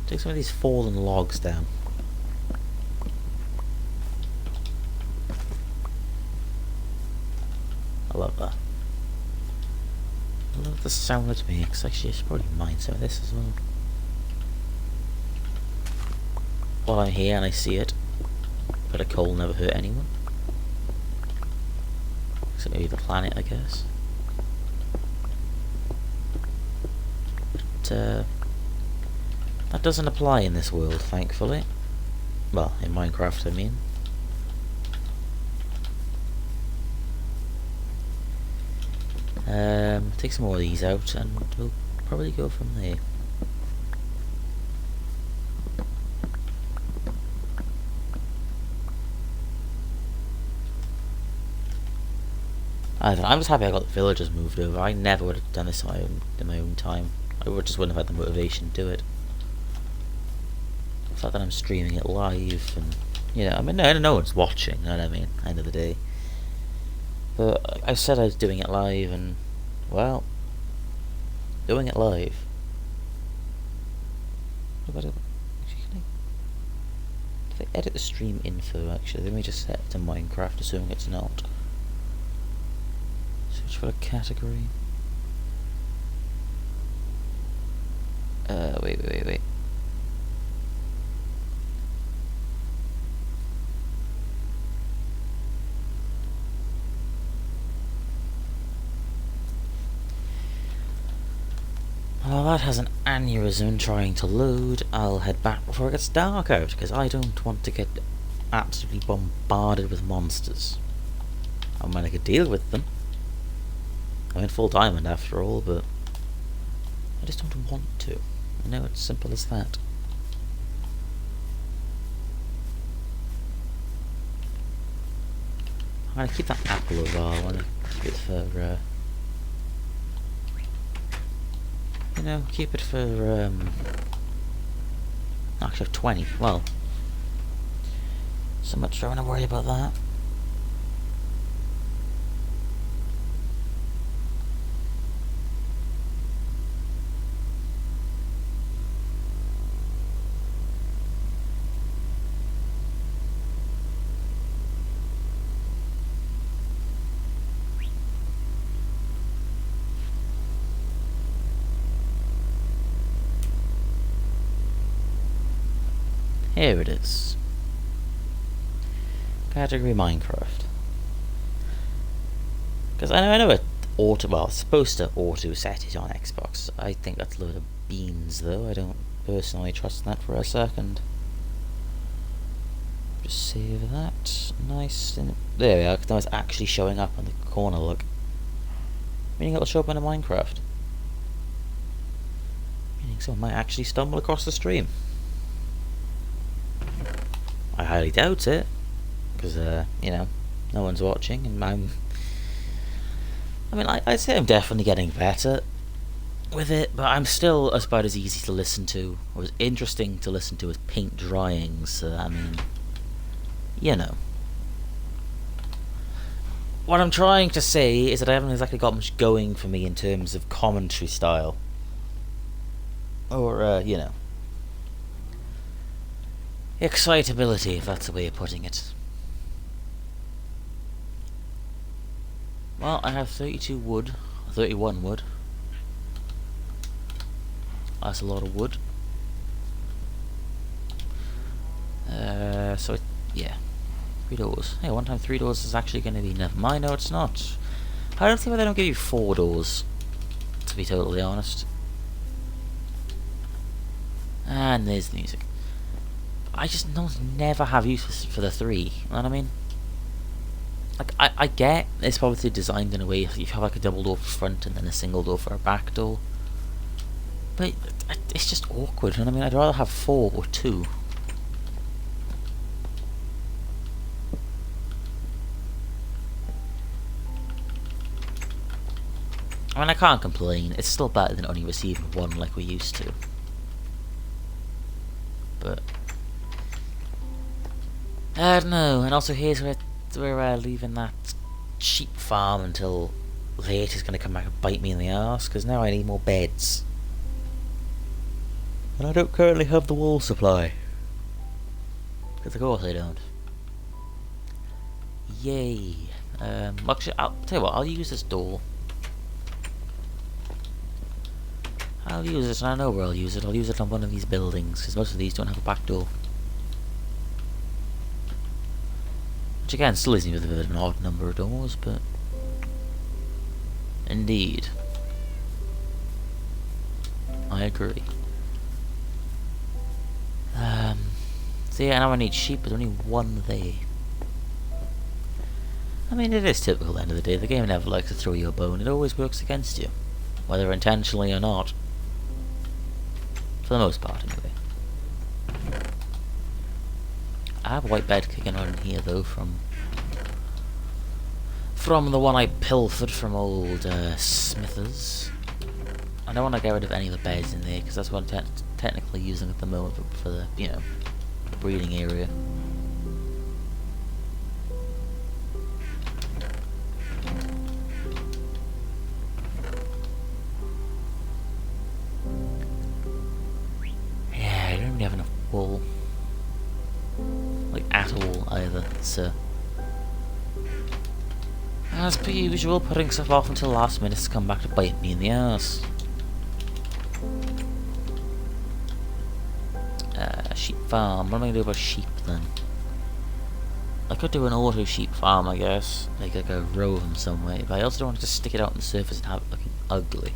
Take some of these fallen logs down. I love that. I love the sound it makes. Actually, I should probably mine some of this as well. While I'm here and I see it, but a coal never hurt anyone. Except maybe the planet, I guess. But that doesn't apply in this world, thankfully. Well, in Minecraft, I mean. Take some more of these out and we'll probably go from there. I don't know, I'm just happy I got the villagers moved over. I never would have done this in my own time. I just wouldn't have had the motivation to do it. The fact that I'm streaming it live and, no one's watching, you know what I mean, end of the day. But I said I was doing it live and, well, doing it live. What about if I edit the stream info, actually, let me just set it to Minecraft, assuming it's not. Search for a category. Wait. Well, that has an aneurysm trying to load. I'll head back before it gets dark out, because I don't want to get absolutely bombarded with monsters. I mean, I could deal with them. I'm in full diamond after all, but I just don't want to. I know it's simple as that. I'm gonna keep that apple over. I wanna keep it for keep it for actually I have 20. Well, so much don't wanna worry about that. Here it is. Category Minecraft. Because I know it it's supposed to auto set it on Xbox. I think that's a load of beans, though. I don't personally trust that for a second. Just save that. Nice. There we are. Now it's actually showing up on the corner. Look. Meaning it'll show up in a Minecraft. Meaning someone might actually stumble across the stream. I highly doubt it, because you know, no one's watching, and I'd say I'm definitely getting better with it, but I'm still about as easy to listen to, or as interesting to listen to as paint drying. So I mean, you know, what I'm trying to say is that I haven't exactly got much going for me in terms of commentary style, or you know, excitability, if that's the way of putting it. Well, I have 32 wood, 31 wood. That's a lot of wood. So yeah, 3 doors. Hey, one time 3 doors is actually going to be enough. Mine, no, it's not. I don't see why they don't give you 4 doors, to be totally honest. And there's the music. I just never have use for the 3. You know what I mean? Like, I get it's probably designed in a way if you have like a double door for front and then a single door for a back door. But it's just awkward, you know what I mean? I'd rather have 4 or 2. I mean, I can't complain. It's still better than only receiving 1 like we used to. But I don't know. And also here's where we're leaving that sheep farm until late. Is going to come back and bite me in the arse, because now I need more beds. And I don't currently have the wool supply. Because of course I don't. Yay. Actually, I'll tell you what, I'll use this door. I'll use it, and I know where I'll use it. I'll use it on one of these buildings, because most of these don't have a back door. Which again, still isn't with a bit of an odd number of doors, but indeed, I agree. So yeah, now I need sheep, but only 1 there. I mean, it is typical at the end of the day. The game never likes to throw you a bone. It always works against you, whether intentionally or not. For the most part, anyway. I have a white bed kicking on here, though, from the one I pilfered from old Smithers. I don't want to get rid of any of the beds in there, because that's what I'm technically using at the moment for the, you know, breeding area. Yeah, I don't really have enough wool. Like, at all, either, so as per usual, putting stuff off until last minute to come back to bite me in the ass. Sheep farm. What am I going to do about sheep then? I could do an auto sheep farm, I guess. Like a row of them somewhere, but I also don't want to just stick it out on the surface and have it looking ugly.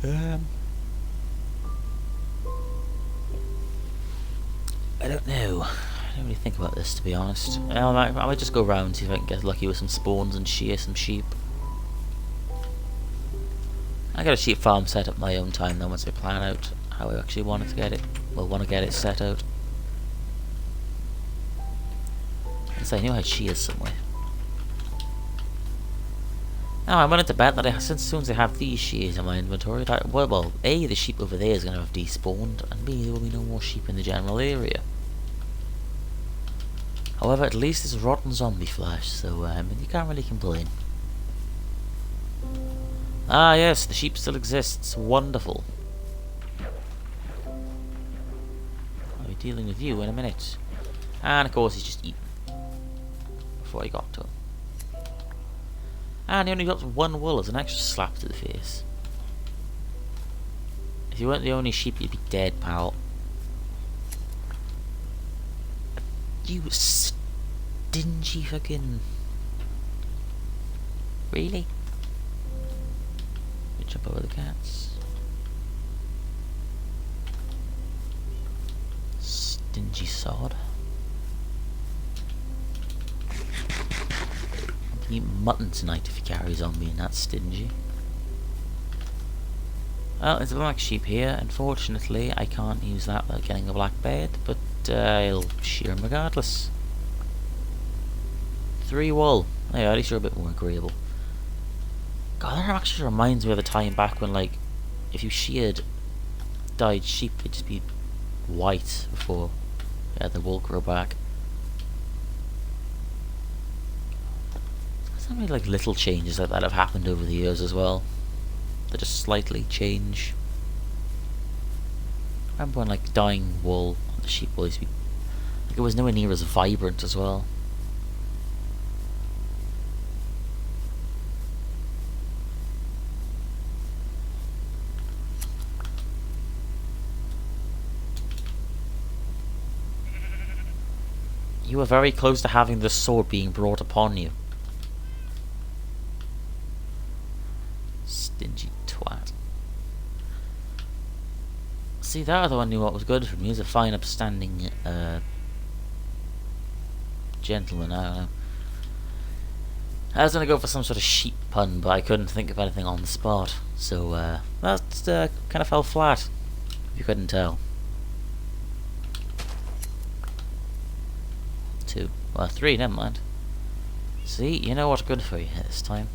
I don't know. I don't really think about this, to be honest. I might just go around and see if I can get lucky with some spawns and shear some sheep. I got a sheep farm set up my own time though, once I plan out how I actually want to get it set out. I knew I had shears somewhere. Now I'm willing to bet that since soon as I have these shears in my inventory, well, A, the sheep over there is going to have despawned, and B, there will be no more sheep in the general area. However, at least it's rotten zombie flesh, so you can't really complain. Ah yes, the sheep still exists. Wonderful. I'll be dealing with you in a minute. And of course he's just eaten before I got to him. And he only got 1 wool as an extra slap to the face. If you weren't the only sheep, you'd be dead, pal. You stingy fucking... Really? You jump over the cats. Stingy sod. I can eat mutton tonight if he carries on being that stingy. Well, there's a black sheep here. Unfortunately, I can't use that without getting a black bed, but I'll shear him regardless. 3 wool. Yeah, at least you're a bit more agreeable. God, that actually reminds me of the time back when, like, if you sheared dyed sheep, it'd just be white before the wool grow back. There's so many, like, little changes like that have happened over the years as well. They just slightly change. I remember when, like, dyeing wool on the sheep wool used to be, like, it was nowhere near as vibrant as well. You were very close to having this sword being brought upon you. Stingy twat. See, that other one knew what was good for me. He was a fine, upstanding gentleman. I don't know. I was gonna go for some sort of sheep pun, but I couldn't think of anything on the spot. So that kind of fell flat. If you couldn't tell. 2. Well, 3, never mind. See, you know what's good for you this time.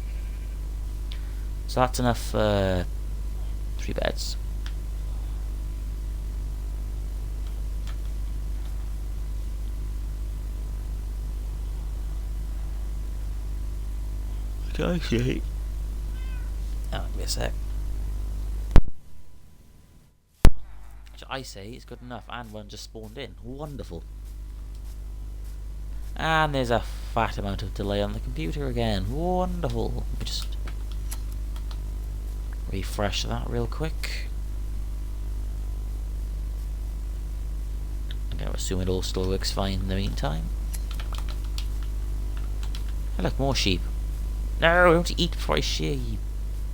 So that's enough 3 beds. Okay. Oh, give me a sec. I say it's good enough, and one just spawned in. Wonderful. And there's a fat amount of delay on the computer again. Wonderful. Let me just refresh that real quick. I'm going to assume it all still works fine in the meantime. Oh, look, more sheep. No, don't eat before I shear, you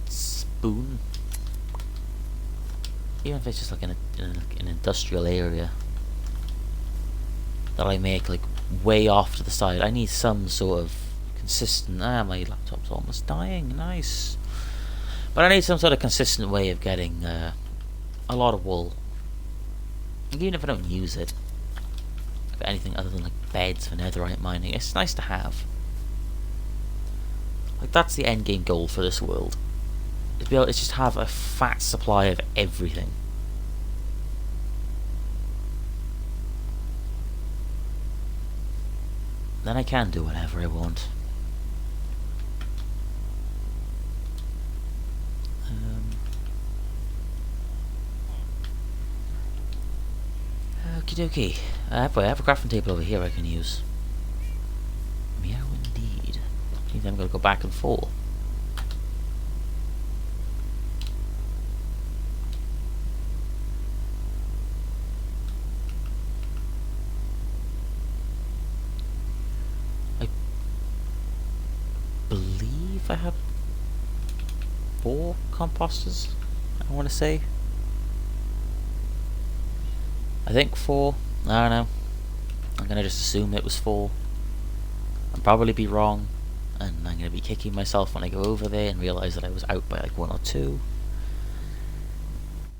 spoon. Even if it's just like in an industrial area that I make, like, way off to the side. I need some sort of consistent... my laptop's almost dying. Nice. But I need some sort of consistent way of getting a lot of wool. Even if I don't use it. For anything other than, like, beds for netherite mining. It's nice to have. Like, that's the end game goal for this world. To be able to just have a fat supply of everything. Then I can do whatever I want. Okie dokie. I have a crafting table over here I can use. Meow indeed. I think I'm going to go back and forth. I have 4 composters, I want to say. I think 4. I don't know. I'm going to just assume it was 4. I'll probably be wrong, and I'm going to be kicking myself when I go over there and realise that I was out by like 1 or 2.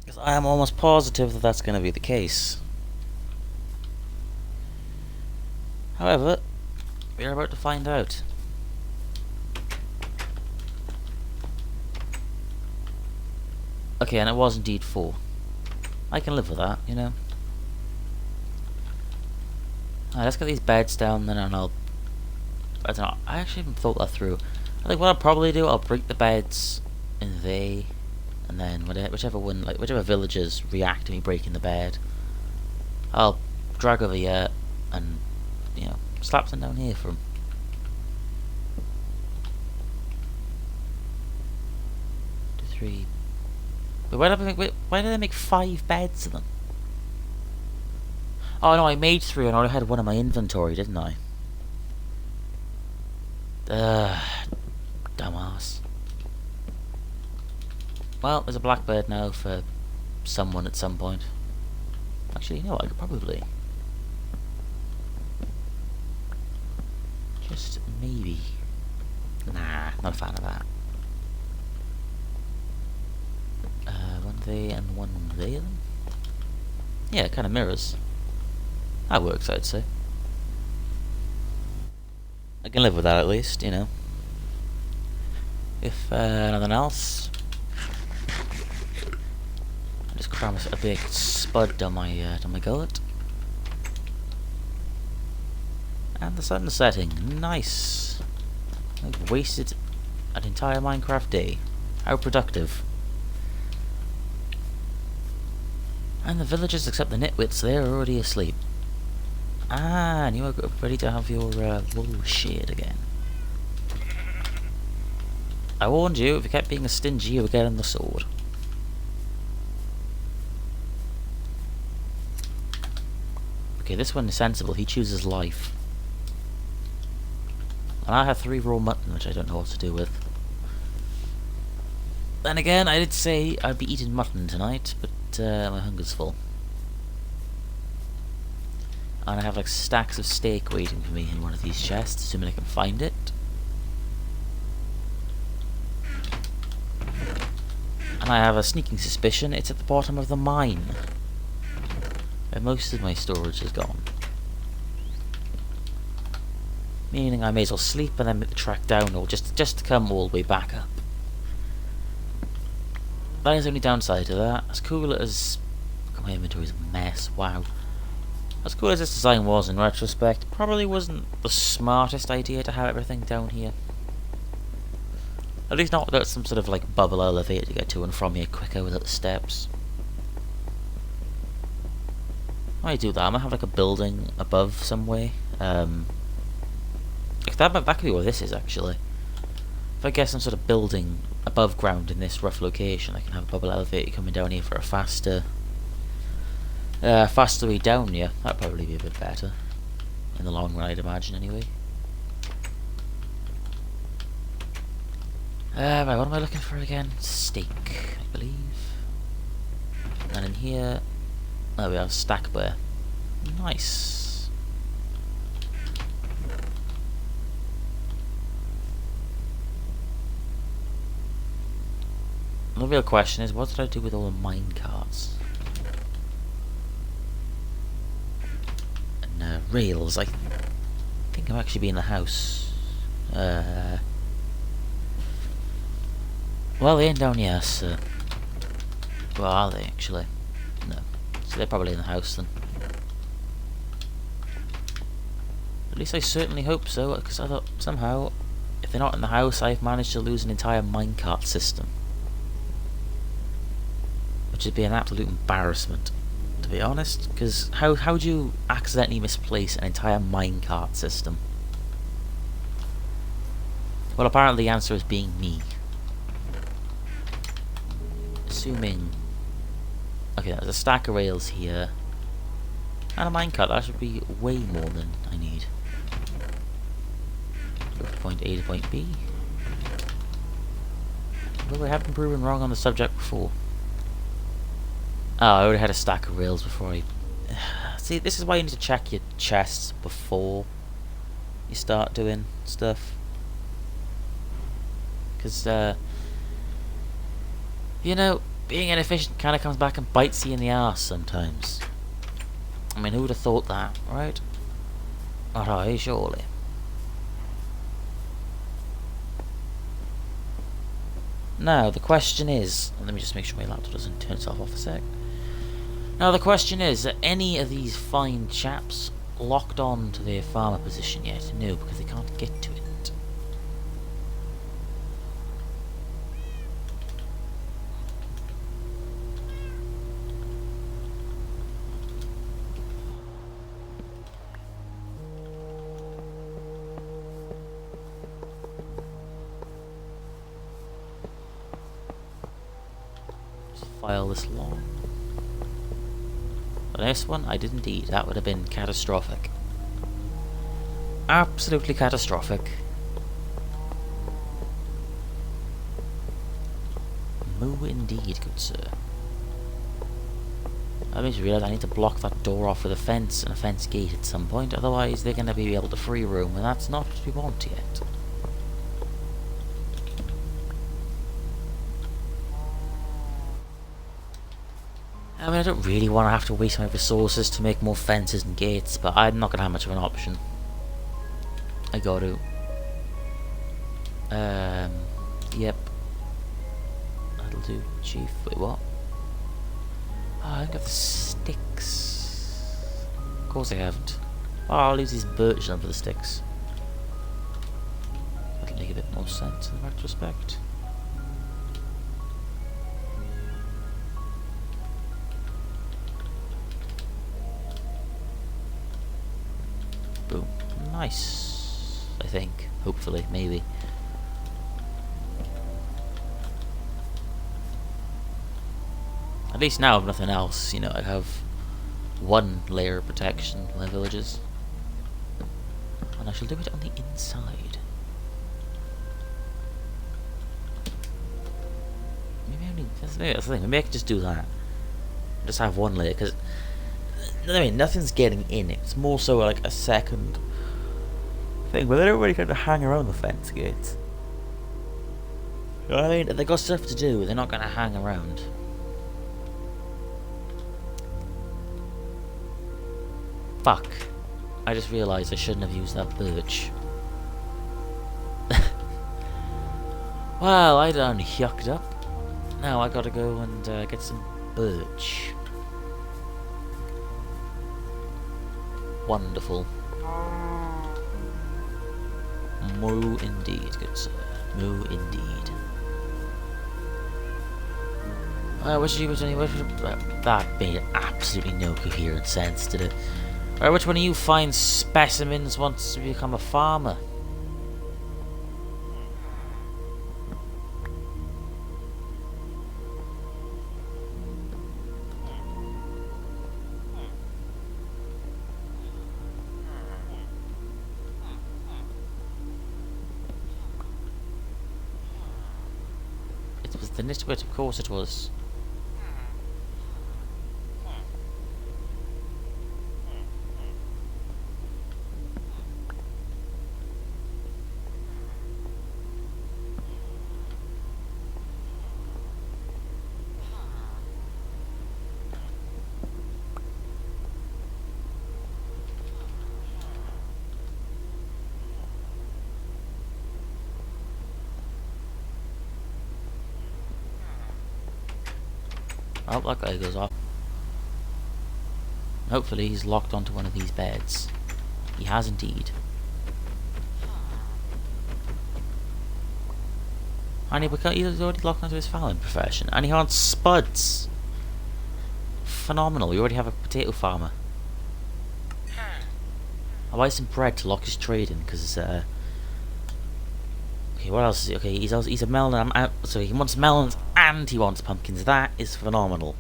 Because I am almost positive that that's going to be the case. However, we're about to find out. Okay, and it was indeed 4. I can live with that, you know. Alright, let's get these beds down then, and I don't know, I actually haven't thought that through. I think what I'll probably do, I'll break the beds in they, and then whichever one, like whichever villagers react to me breaking the bed, I'll drag over here and, you know, slap them down here for them. But why did they make 5 beds of them? Oh no, I made 3 and I only had 1 in my inventory, didn't I? Dumbass. Well, there's a blackbird now for someone at some point. Actually, you know what, I could probably... just maybe... Nah, not a fan of that. One they and one they then? Yeah, it kind of mirrors. That works, I'd say. I can live with that at least, you know. If nothing else, I just cram a big spud down my gullet. And the sun's setting. Nice. I've wasted an entire Minecraft day. How productive. And the villagers, except the nitwits, they're already asleep. Ah, and you are ready to have your wool sheared again. I warned you, if you kept being a stingy, you would get on the sword. Okay, this one is sensible. He chooses life. And I have 3 raw mutton, which I don't know what to do with. Then again, I did say I'd be eating mutton tonight, but my hunger's full. And I have like stacks of steak waiting for me in one of these chests, assuming I can find it. And I have a sneaking suspicion it's at the bottom of the mine, where most of my storage is gone. Meaning I may as well sleep and then make the trek down, or just to come all the way back up. That is the only downside to that. As cool as... God, my inventory is a mess, wow. As cool as this design was in retrospect, probably wasn't the smartest idea to have everything down here. At least not without some sort of like bubble elevator to get to and from here quicker without the steps. I might do that. I might have like a building above some way. That could be what this is actually. If I get some sort of building above ground in this rough location, I can have a bubble elevator coming down here for a faster way down here. That'd probably be a bit better in the long run, I'd imagine, anyway. Right, what am I looking for again? Steak, I believe. And in here, oh, we have stack bear. Nice. The real question is, what did I do with all the mine carts? And rails, I think I'm actually be in the house. Well, they ain't down here, so... Well, are they, actually? No. So they're probably in the house, then. At least I certainly hope so, because I thought, somehow, if they're not in the house, I've managed to lose an entire minecart system. Which would be an absolute embarrassment, to be honest, because how do you accidentally misplace an entire minecart system? Well, apparently the answer is being me. Assuming... Okay, there's a stack of rails here. And a minecart, that should be way more than I need. Go from point A to point B. Well, I have been proven wrong on the subject before. Oh, I already had a stack of rails before I... See, this is why you need to check your chests before you start doing stuff. Because, you know, being inefficient kind of comes back and bites you in the arse sometimes. I mean, who would have thought that, right? Not I, surely. Now, the question is... Let me just make sure my laptop doesn't turn itself off a sec. Now, the question is, are any of these fine chaps locked on to their farmer position yet? No, because they can't get to it. file this long. The next one, I did indeed. That would have been catastrophic. Absolutely catastrophic. Moo indeed, good sir. That makes me realise I need to block that door off with a fence and a fence gate at some point, otherwise they're going to be able to free roam, and that's not what we want yet. I mean, I don't really want to have to waste my resources to make more fences and gates, but I'm not going to have much of an option. I got to. Yep. That'll do, Chief. Wait, what? Oh, I haven't got the sticks. Of course I haven't. Oh, I'll use these birch then for the sticks. That'll make a bit more sense in retrospect. Boom. Nice. I think. Hopefully. Maybe. At least now, if nothing else, you know, I have one layer of protection for my villages. And I shall do it on the inside. Maybe I need... That's the thing. Maybe I can just do that. Just have one layer, because... I mean, nothing's getting in. It's more so like a second thing, but they don't really kind of hang around the fence gates. You know what I mean? If they got stuff to do, they're not going to hang around. Fuck. I just realised I shouldn't have used that birch. Well, I done yucked up. Now I gotta go and get some birch. Wonderful. Moo indeed, good sir. Moo indeed. That made absolutely no coherent sense, did it? Alright, which one of you fine specimens wants to become a farmer? It was the nitwit, of course it was. Oh, that guy goes off. Hopefully he's locked onto one of these beds. He has indeed. And he's already locked onto his farming profession. And he wants spuds. Phenomenal. We already have a potato farmer. I'll buy some bread to lock his trade in, because okay, what else is he? Okay, he's a melon. So he wants melons and he wants pumpkins. That is phenomenal.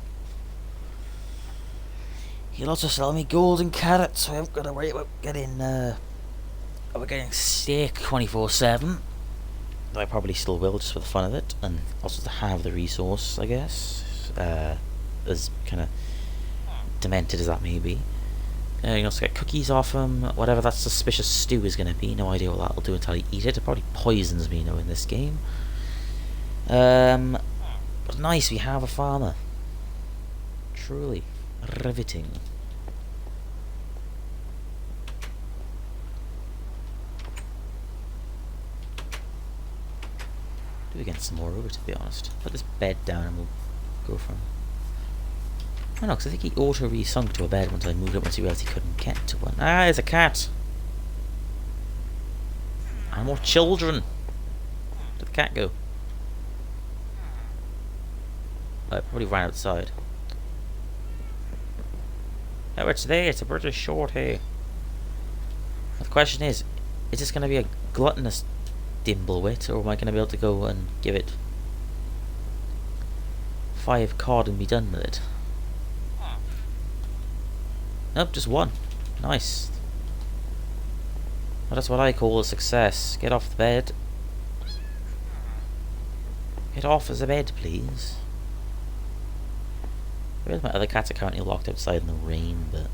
He'll also sell me golden carrots, so I haven't got to worry about getting steak 24/7. Though I probably still will, just for the fun of it, and also to have the resource, I guess. As kind of demented as that may be. You can also get cookies off him, whatever that suspicious stew is going to be. No idea what that'll do until I eat it. It probably poisons me, in this game. But nice, we have a farmer. Truly riveting. Do we get some more over, to be honest? Put this bed down and we'll go from... I know, because I think he auto re-sunk to a bed once I moved it, once he realised he couldn't get to one. Ah, there's a cat! And more children! Where did the cat go? Oh, it probably ran outside. Oh, it's there, it's a British short hair. The question is this going to be a gluttonous dimblewit, or am I going to be able to go and give it 5 card and be done with it. Nope, just 1. Nice. Well, that's what I call a success. Get off the bed. Get off of the bed, please. Whereas my other cats are currently locked outside in the rain, but...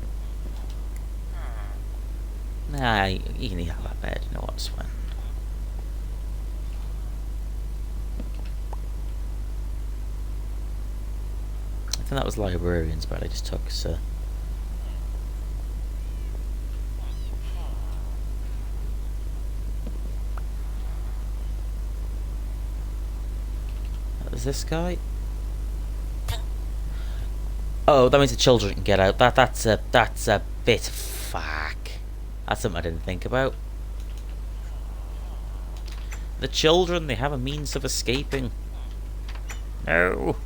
Nah, you can have that bed. You know what, it's fine. I think that was librarian's bed I just took, so... Is this guy? Oh, that means the children can get out. That's a bit fuck. That's something I didn't think about. The children, they have a means of escaping. No.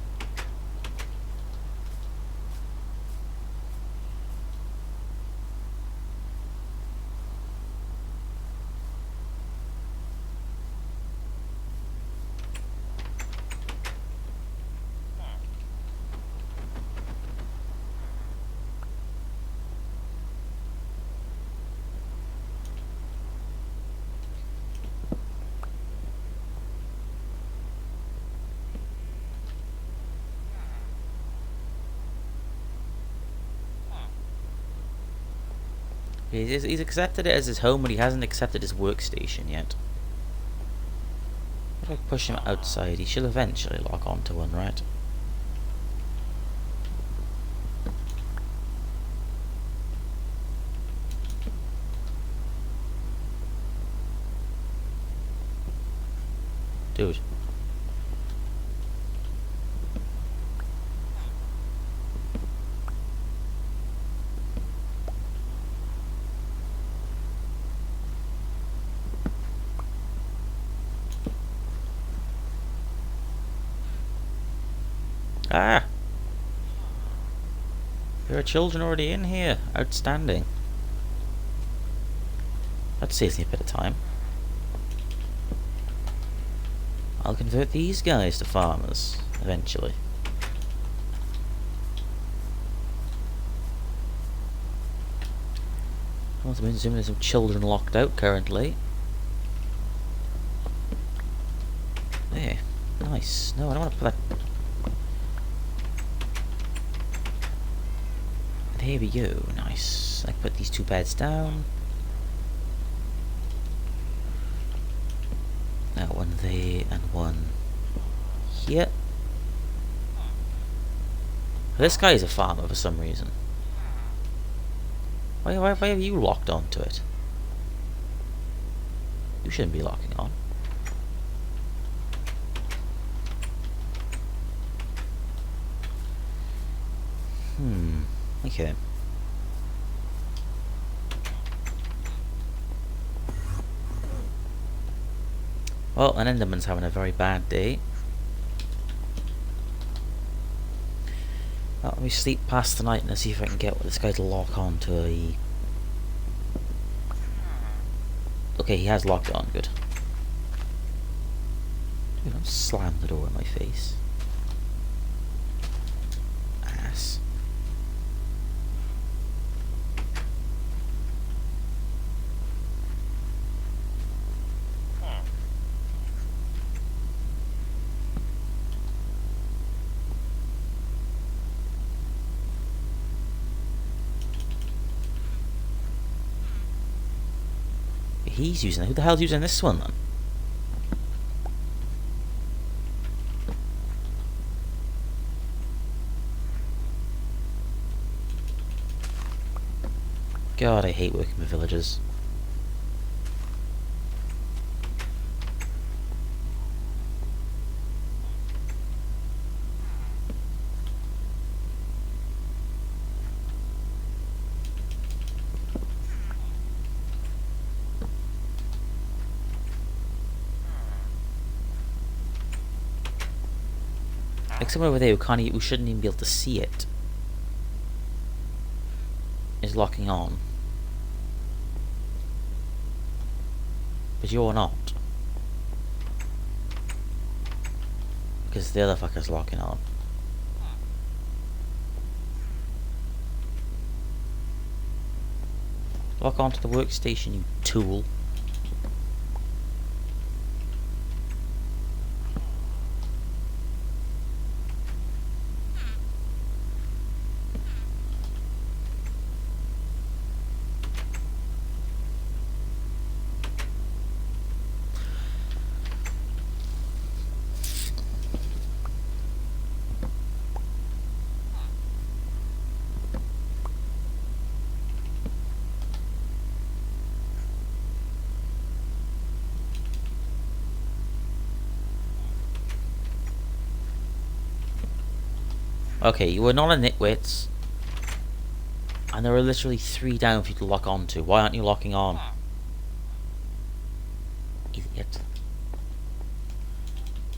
He's accepted it as his home, but he hasn't accepted his workstation yet. If I push him outside, he should eventually lock onto one, right? Dude. Ah! There are children already in here. Outstanding. That saves me a bit of time. I'll convert these guys to farmers, eventually. I'm also assuming there's some children locked out currently. There. Nice. No, I don't want to put that... There we go. Nice. I put these 2 beds down. Now 1 there and 1 here. This guy is a farmer for some reason. Why have you locked onto it? You shouldn't be locking on. Okay. Well, an Enderman's having a very bad day. Let me sleep past the night and see if I can get this guy to lock on to a... Okay, he has locked on, good. Don't slam the door in my face. Ass. He's using it. Who the hell's using this one then? God, I hate working with villagers. Like someone over there who shouldn't even be able to see it is locking on. But you're not. Because the other fucker's locking on. Lock onto the workstation, you tool. Okay, you were not a nitwit. And there are literally 3 down for you to lock onto. Why aren't you locking on? Idiot.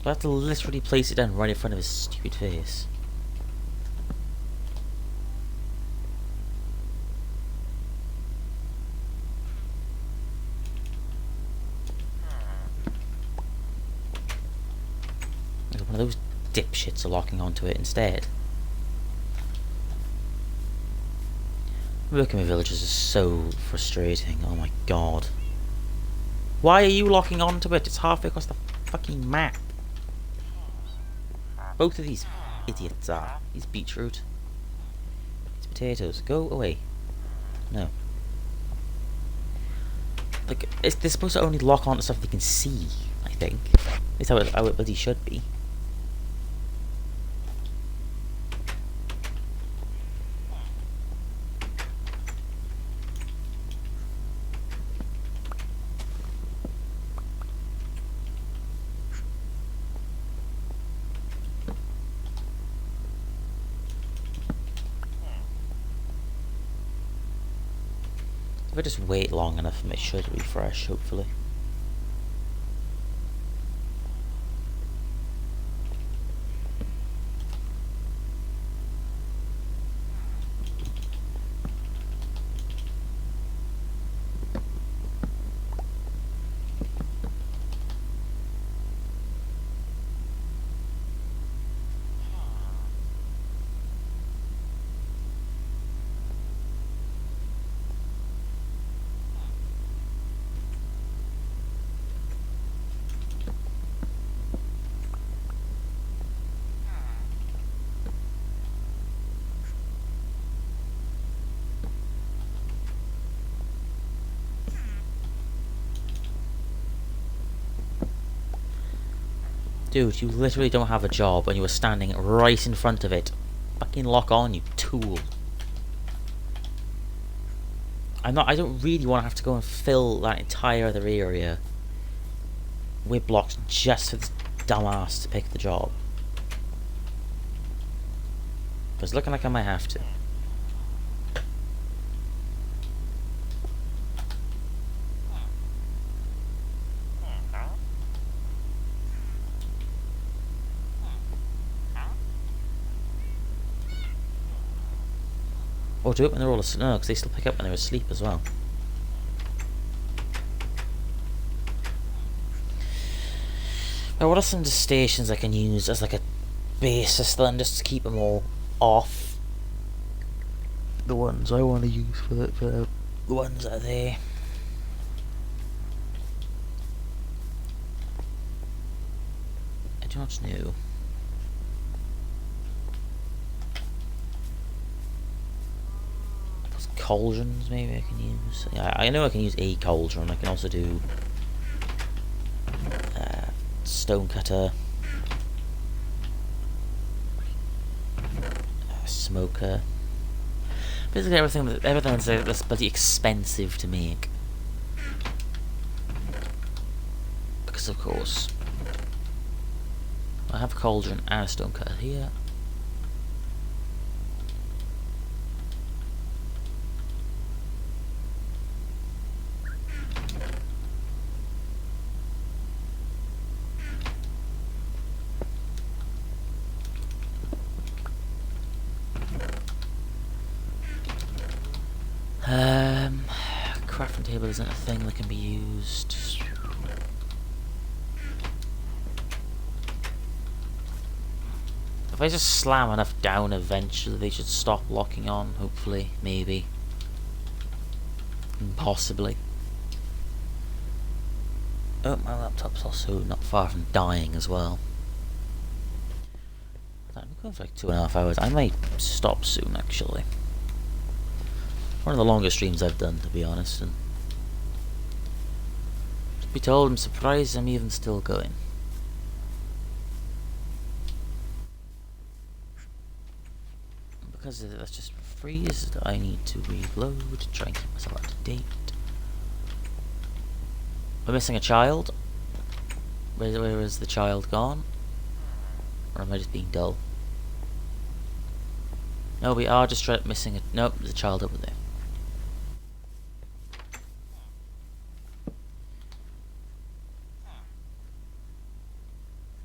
I have to literally place it down right in front of his stupid face. One of those dipshits are locking onto it instead. Working with villagers is so frustrating. Oh my god. Why are you locking onto it? It's halfway across the fucking map. Both of these idiots are. He's beetroot. It's potatoes. Go away. No. Like, they're supposed to only lock onto stuff they can see, I think. At least how it bloody should be. If I just wait long enough, it should refresh, hopefully. Dude, you literally don't have a job and you were standing right in front of it. Fucking lock on, you tool. I don't really want to have to go and fill that entire other area with blocks just for this dumbass to pick the job. But it's looking like I might have to. Or do it when they're all asleep. No, because they still pick up when they're asleep as well. Now, what are some of the stations I can use as like a basis then, just to keep them all off? The ones I want to use for the ones that are there. I do not know. Cauldrons maybe I can use. Yeah, I know I can use a cauldron. I can also do stonecutter, smoker. Basically everything that's bloody expensive to make. Because of course I have a cauldron and a stonecutter here. Crafting table isn't a thing that can be used. If I just slam enough down, eventually they should stop locking on, hopefully, maybe. Possibly. Oh, my laptop's also not far from dying as well. I'm going for like 2.5 hours. I might stop soon, actually. One of the longest streams I've done, to be honest. And to be told, I'm surprised I'm even still going. Because that's just freezed, I need to reload to try and keep myself up to date. We're missing a child. Where is the child gone? Or am I just being dull? No, we are just missing a... Nope, there's a child over there.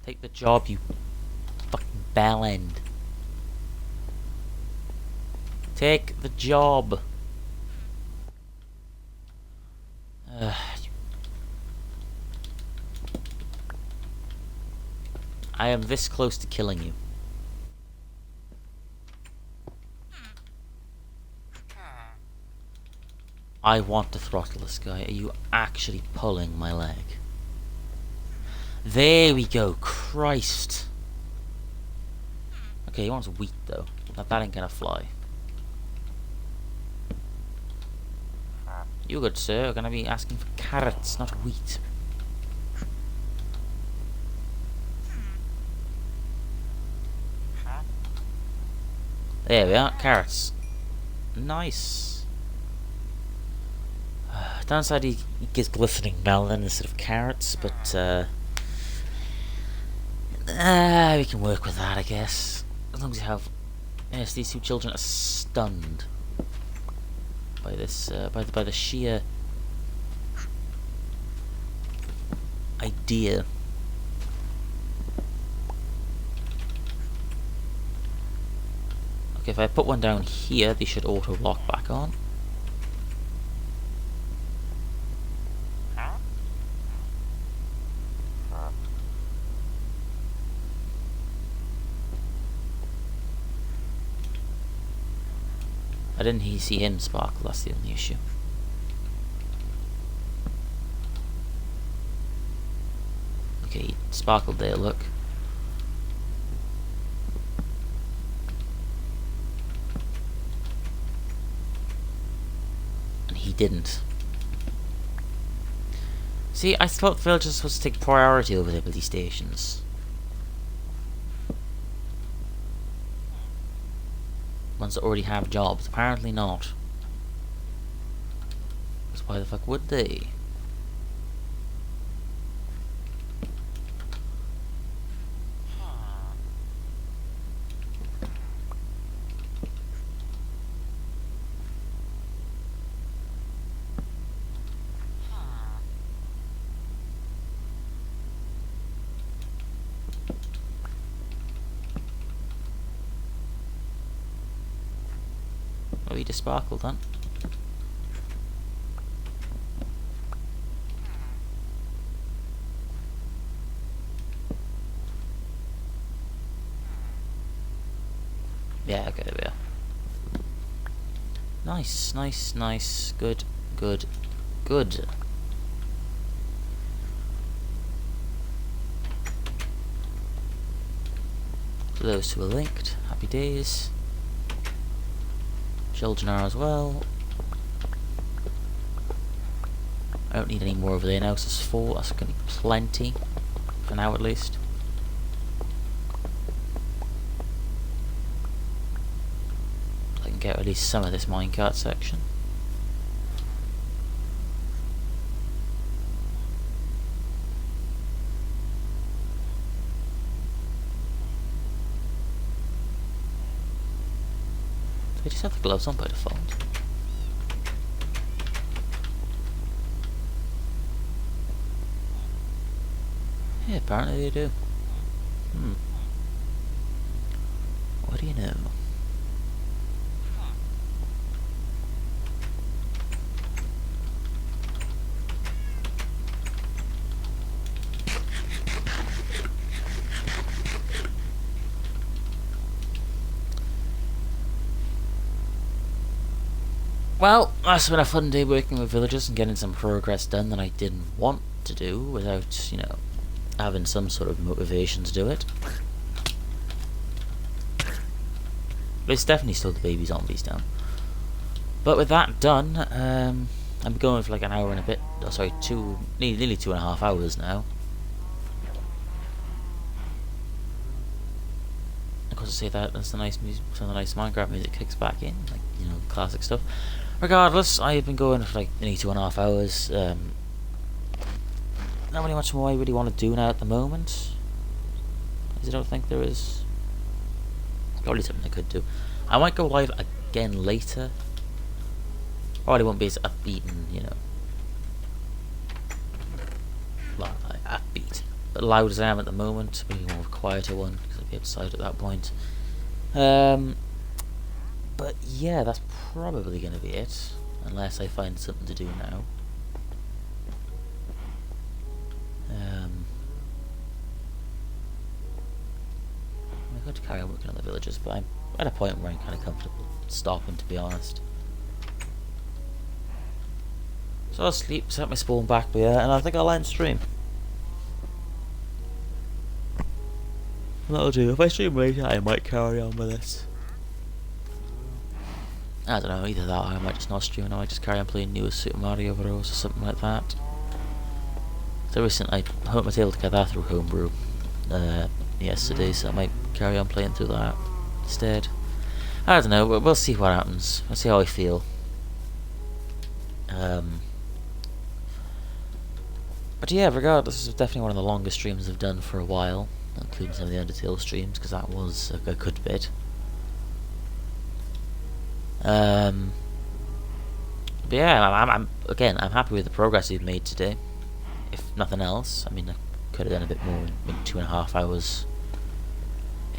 Take the job, you fucking bell end. Take the job. I am this close to killing you. I want to throttle this guy. Are you actually pulling my leg? There we go. Christ. Okay, he wants wheat though. That ain't gonna fly. You good, sir, are gonna be asking for carrots, not wheat. There we are, carrots. Nice. Downside he gives glistening melon instead of carrots, but we can work with that, I guess. As long as you have... Yes, these two children are stunned by this, by the sheer idea. Okay, if I put one down here, they should auto lock back on. I didn't see him sparkle, that's the only issue. Okay, he sparkled there, look. And he didn't. See, I thought villagers were supposed to take priority over their police stations. Ones that already have jobs. Apparently not. Because why the fuck would they? Oh, he just sparkled, huh? Yeah, okay, there we are. Nice, nice, nice. Good, good, good. So those two are linked. Happy days. Children are as well. I don't need any more over there now, so it's 4. That's going to be plenty. For now, at least. I can get at least some of this minecart section. Do they just have the gloves on by default? Yeah, apparently they do. What do you know? Well, that's been a fun day working with villagers and getting some progress done that I didn't want to do without, having some sort of motivation to do it. But it's definitely still the baby zombies down. But with that done, I'm going for like an hour and a bit. Oh, sorry, nearly 2.5 hours now. Of course, I say that as the nice music, some of the nice Minecraft music kicks back in, like classic stuff. Regardless, I've been going for like nearly 2.5 hours. Not really much more I really want to do now at the moment, because I don't think there is. Probably something I could do. I might go live again later. Probably won't be as upbeat and, well, upbeat, but loud as I am at the moment. Maybe more of a quieter one, because I'll be outside at that point. But yeah, that's probably going to be it, unless I find something to do now. I could carry on working on the villagers, but I'm at a point where I'm kind of comfortable stopping, to be honest. So I'll sleep, set my spawn back there, and I think I'll end stream. That'll do. If I stream later, I might carry on with this. I don't know, either that or I might just not stream and I might just carry on playing newest Super Mario Bros. Or something like that. So recently, I was able to get that through Homebrew yesterday, so I might carry on playing through that instead. I don't know, we'll see what happens. We'll see how I feel. But yeah, regardless, this is definitely one of the longest streams I've done for a while, including some of the Undertale streams, because that was a good bit. But yeah, I'm happy with the progress we've made today. If nothing else, I mean, I could have done a bit more in 2.5 hours.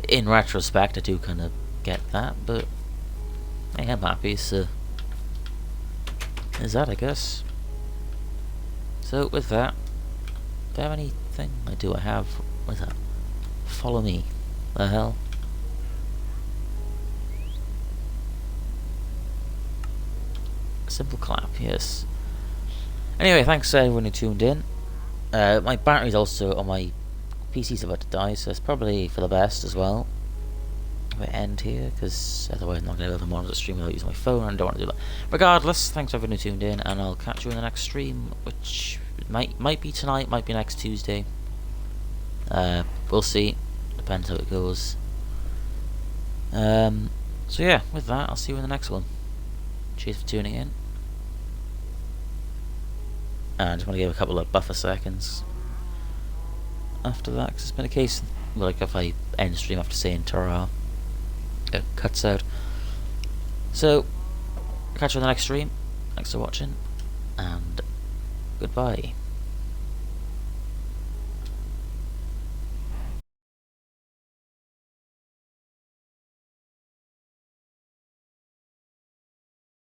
In retrospect, I do kind of get that, but I am happy, so is that, I guess. So with that, do I have anything? I have. What's that? Follow me. The hell? Simple clap, yes. Anyway, thanks to everyone who tuned in. My battery's also on my PC's about to die, so it's probably for the best as well. I end here, because otherwise I'm not going to be able to monitor the stream without using my phone, and I don't want to do that. Regardless, thanks to everyone who tuned in, and I'll catch you in the next stream, which might be tonight, might be next Tuesday. We'll see. Depends how it goes. So yeah, with that, I'll see you in the next one. Cheers for tuning in. And I just want to give a couple of buffer seconds after that, because it's been a case, like, if I end stream after saying ta-ra, it cuts out. So, catch you in the next stream. Thanks for watching, and goodbye.